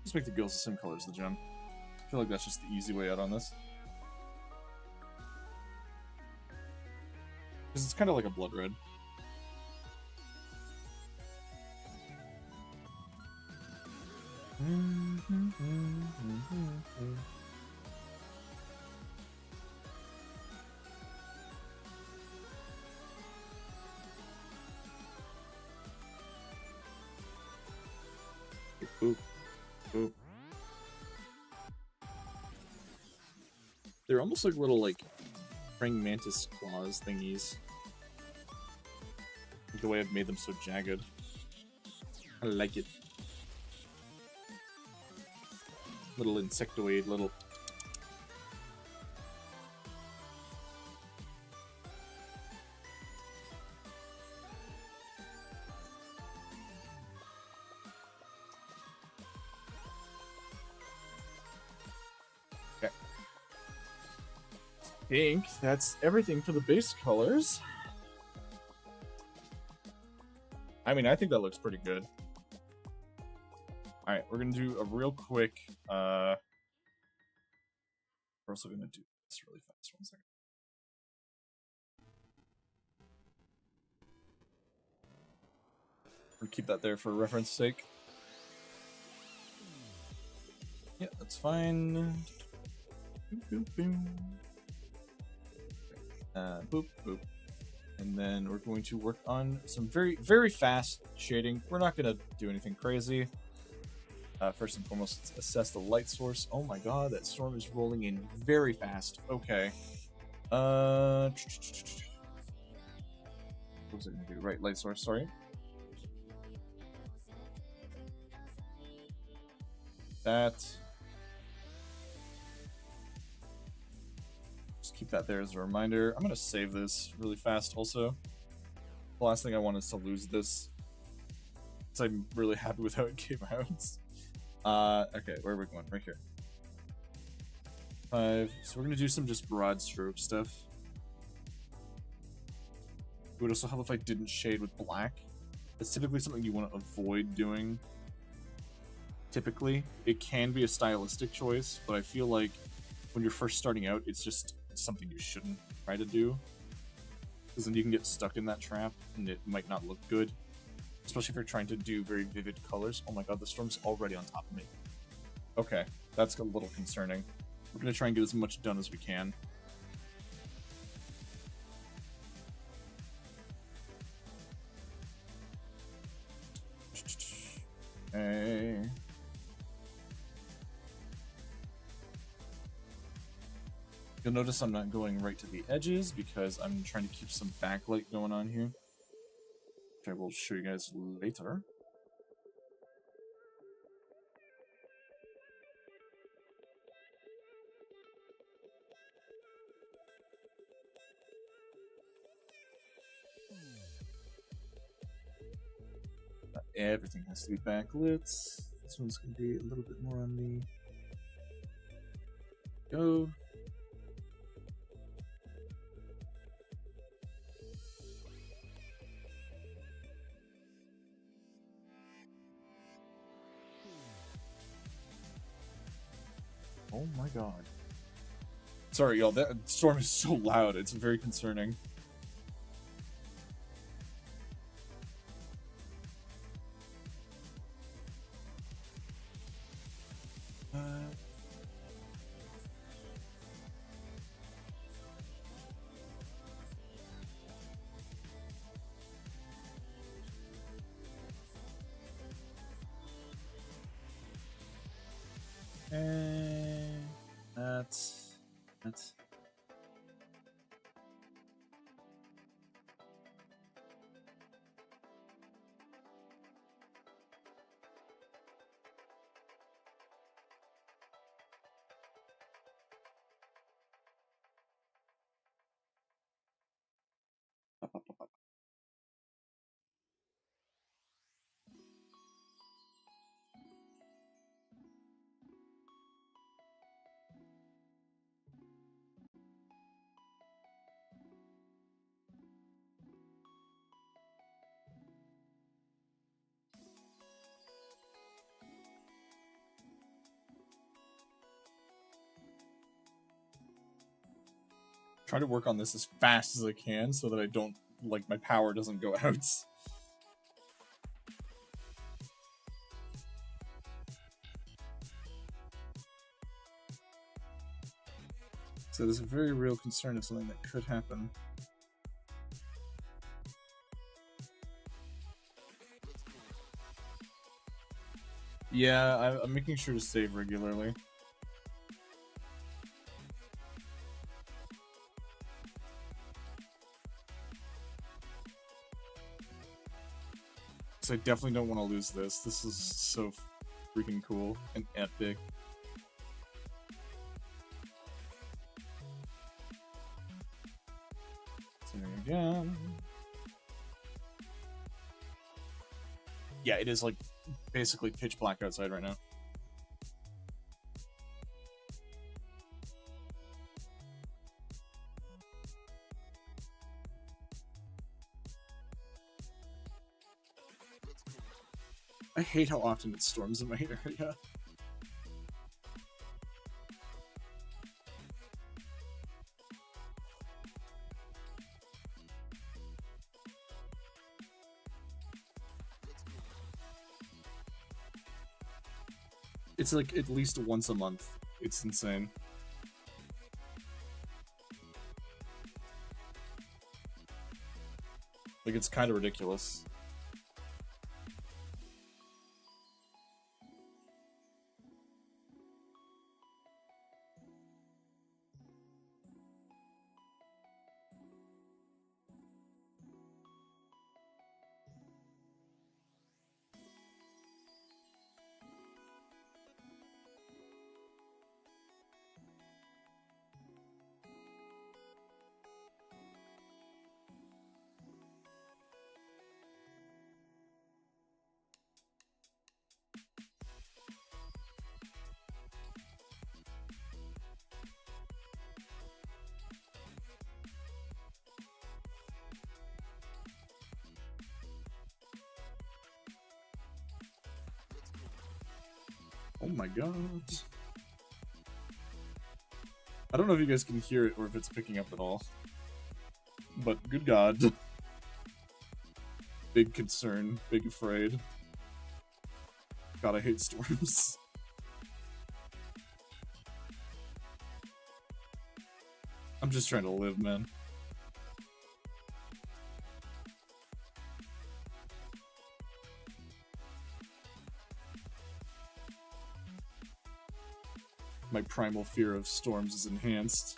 Just make the gills the same color as the gem. I feel like that's just the easy way out on this. Because it's kind of like a blood red. Boop, boop. They're almost like little, like, praying mantis claws thingies. Like the way I've made them so jagged. I like it. Little insectoid, little... Okay. I think that's everything for the base colors. I mean, I think that looks pretty good. Alright, we're gonna do a real quick, we're also gonna do this really fast. 1 second. We'll keep that there for reference sake. Yeah, that's fine. Boop, boop, boop. Boop, boop. And then we're going to work on some very, very fast shading. We're not gonna do anything crazy. First and foremost, let's assess the light source. Oh my god, that storm is rolling in very fast. Okay. What was I gonna do? Right, light source, sorry. that. Just keep that there as a reminder. I'm gonna save this really fast also. The last thing I want is to lose this. So I'm really happy with how it came out. Okay, where are we going? Right here. 5. So we're gonna do some just broad stroke stuff. It would also help if I didn't shade with black. It's typically something you want to avoid doing. Typically, it can be a stylistic choice, but I feel like when you're first starting out, it's just something you shouldn't try to do. Because then you can get stuck in that trap, and it might not look good. Especially if you're trying to do very vivid colors. Oh my god, the storm's already on top of me. Okay, that's a little concerning. We're going to try and get as much done as we can. Okay. You'll notice I'm not going right to the edges because I'm trying to keep some backlight going on here, which I will show you guys later. Not everything has to be backlit. This one's going to be a little bit more on the go. Oh my god. Sorry, y'all, that storm is so loud, it's very concerning. And that's... Try to work on this as fast as I can so that I don't, like, my power doesn't go out. So there's a very real concern of something that could happen. Yeah, I'm making sure to save regularly. So I definitely don't want to lose this. This is so freaking cool and epic. So there you go. Yeah, it is like basically pitch black outside right now. I hate how often it storms in my area. It's like at least once a month. It's insane. Like, it's kind of ridiculous. Oh my god. I don't know if you guys can hear it or if it's picking up at all. But good god. Big concern, big afraid. God, I hate storms. I'm just trying to live, man. My primal fear of storms is enhanced.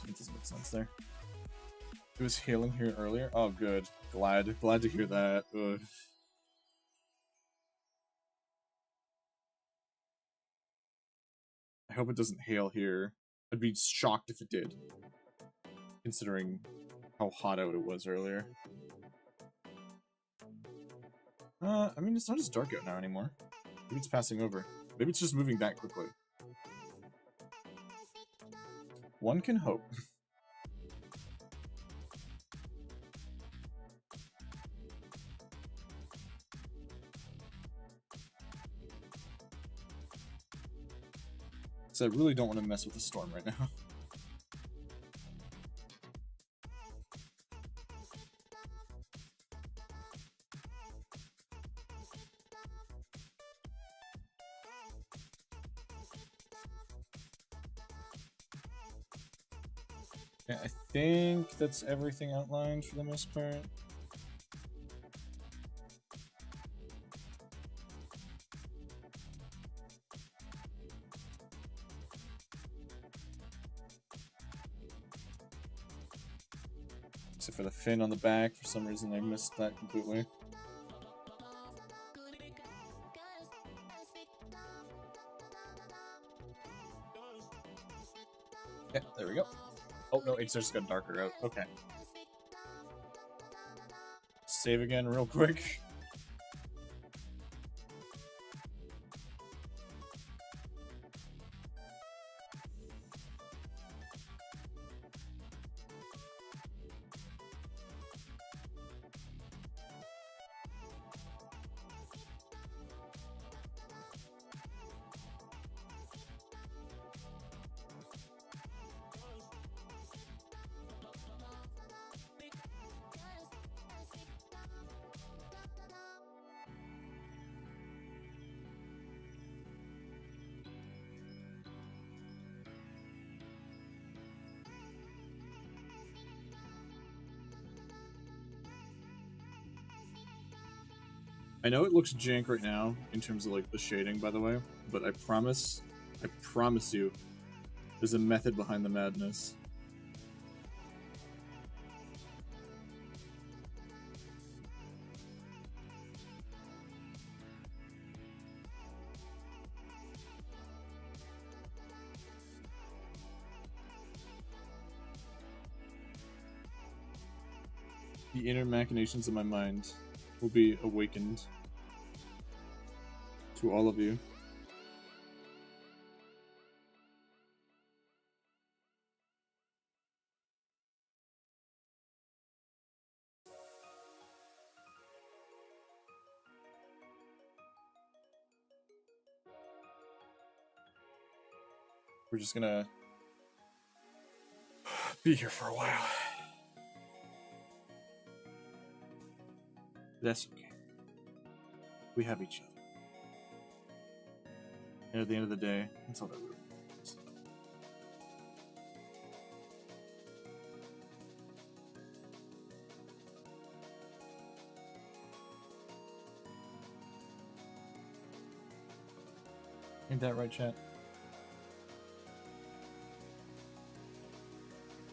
It doesn't make sense there. It was hailing here earlier? Oh, good. Glad to hear that. Ugh. I hope it doesn't hail here. I'd be shocked if it did, considering how hot out it was earlier. I mean, it's not as dark out now anymore. Maybe it's passing over. Maybe it's just moving that quickly. One can hope. So I really don't want to mess with the storm right now. Yeah, I think that's everything outlined for the most part. Except for the fin on the back, for some reason I missed that completely. Yeah, there we go. Oh no, it's just got darker out. Okay. Save again real quick. I know it looks jank right now in terms of like the shading, by the way, but I promise you, there's a method behind the madness. The inner machinations of my mind will be awakened to all of you. We're just gonna be here for a while. That's okay. We have each other. And at the end of the day, that's all that really matters. Ain't that right, chat?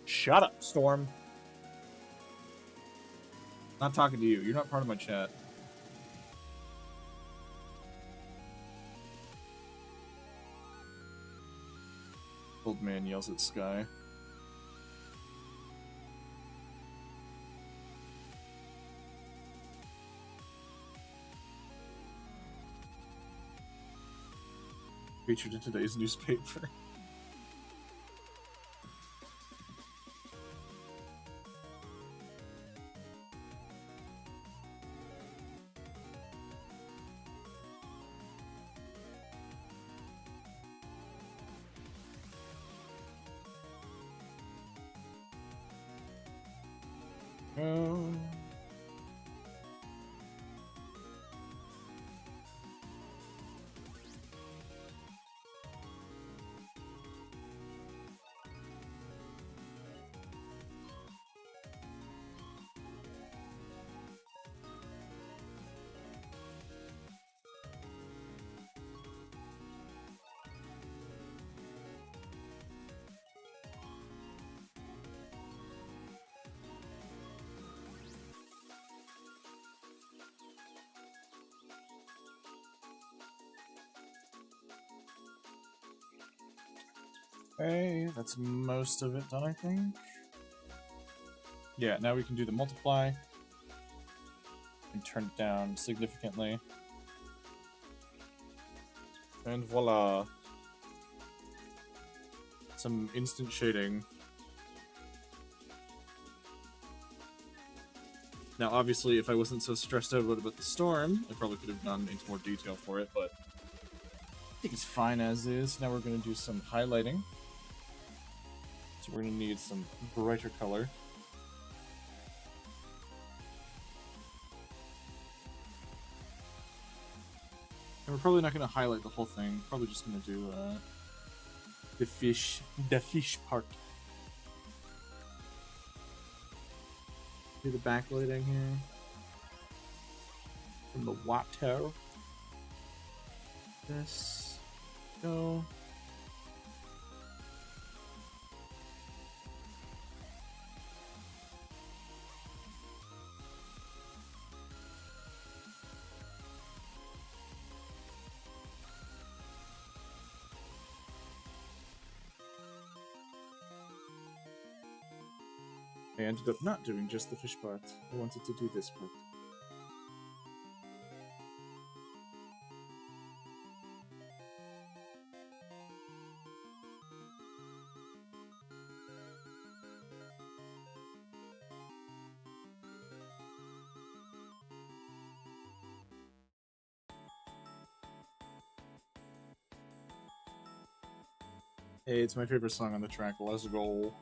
Shut up, Storm. Not talking to you. You're not part of my chat. Old man yells at sky. Featured in today's newspaper. go. Okay, that's most of it done, I think. Yeah, now we can do the multiply and turn it down significantly. And voila. Some instant shading. Now, obviously, if I wasn't so stressed out about the storm, I probably could have gone into more detail for it, but I think it's fine as is. Now we're going to do some highlighting. So we're going to need some brighter color. And we're probably not going to highlight the whole thing. Probably just going to do the fish part. Do the backlighting here from the water. This go. I ended up not doing just the fish part. I wanted to do this part. Hey, it's my favorite song on the track. Let's go.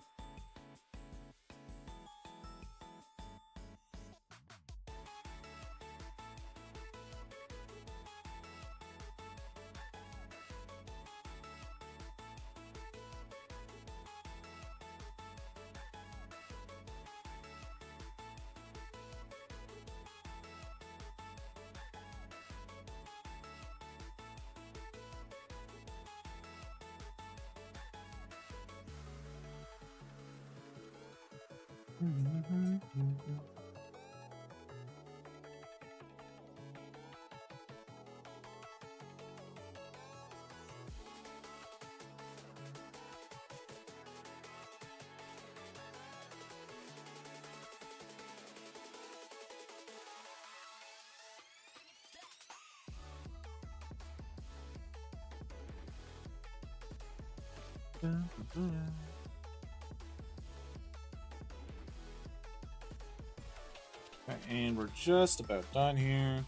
Okay, and we're just about done here.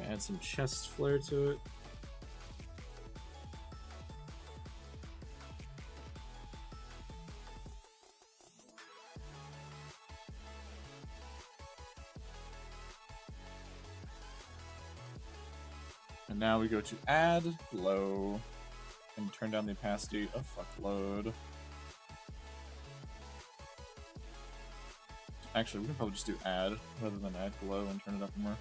Add some chest flare to it. And now we go to add glow and turn down the opacity a fuckload. Actually, we can probably just do add rather than add glow and turn it up more.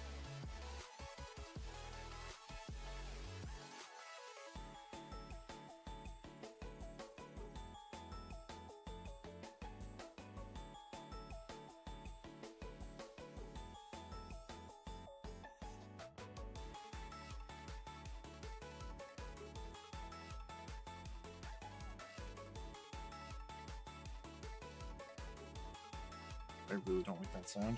I really don't like that sound.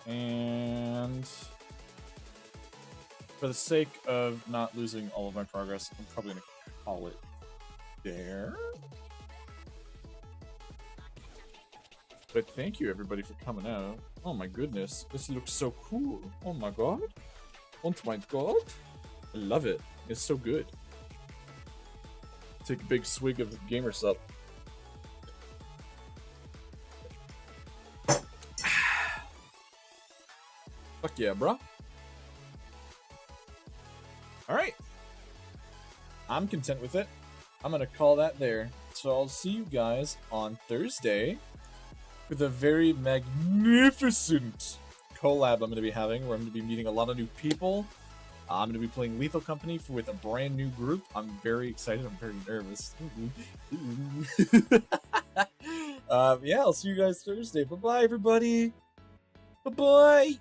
And for the sake of not losing all of my progress, I'm probably going to call it there. But thank you, everybody, for coming out. Oh my goodness, this looks so cool. Oh my god. Oh my god. I love it. It's so good. Take a big swig of gamer sup. Fuck yeah, bro. Alright. I'm content with it. I'm gonna call that there. So I'll see you guys on Thursday with a very magnificent collab I'm gonna be having, where I'm gonna be meeting a lot of new people. I'm gonna be playing Lethal Company with a brand new group. I'm very excited. I'm very nervous. Yeah, I'll see you guys Thursday. Bye-bye, everybody. Bye-bye.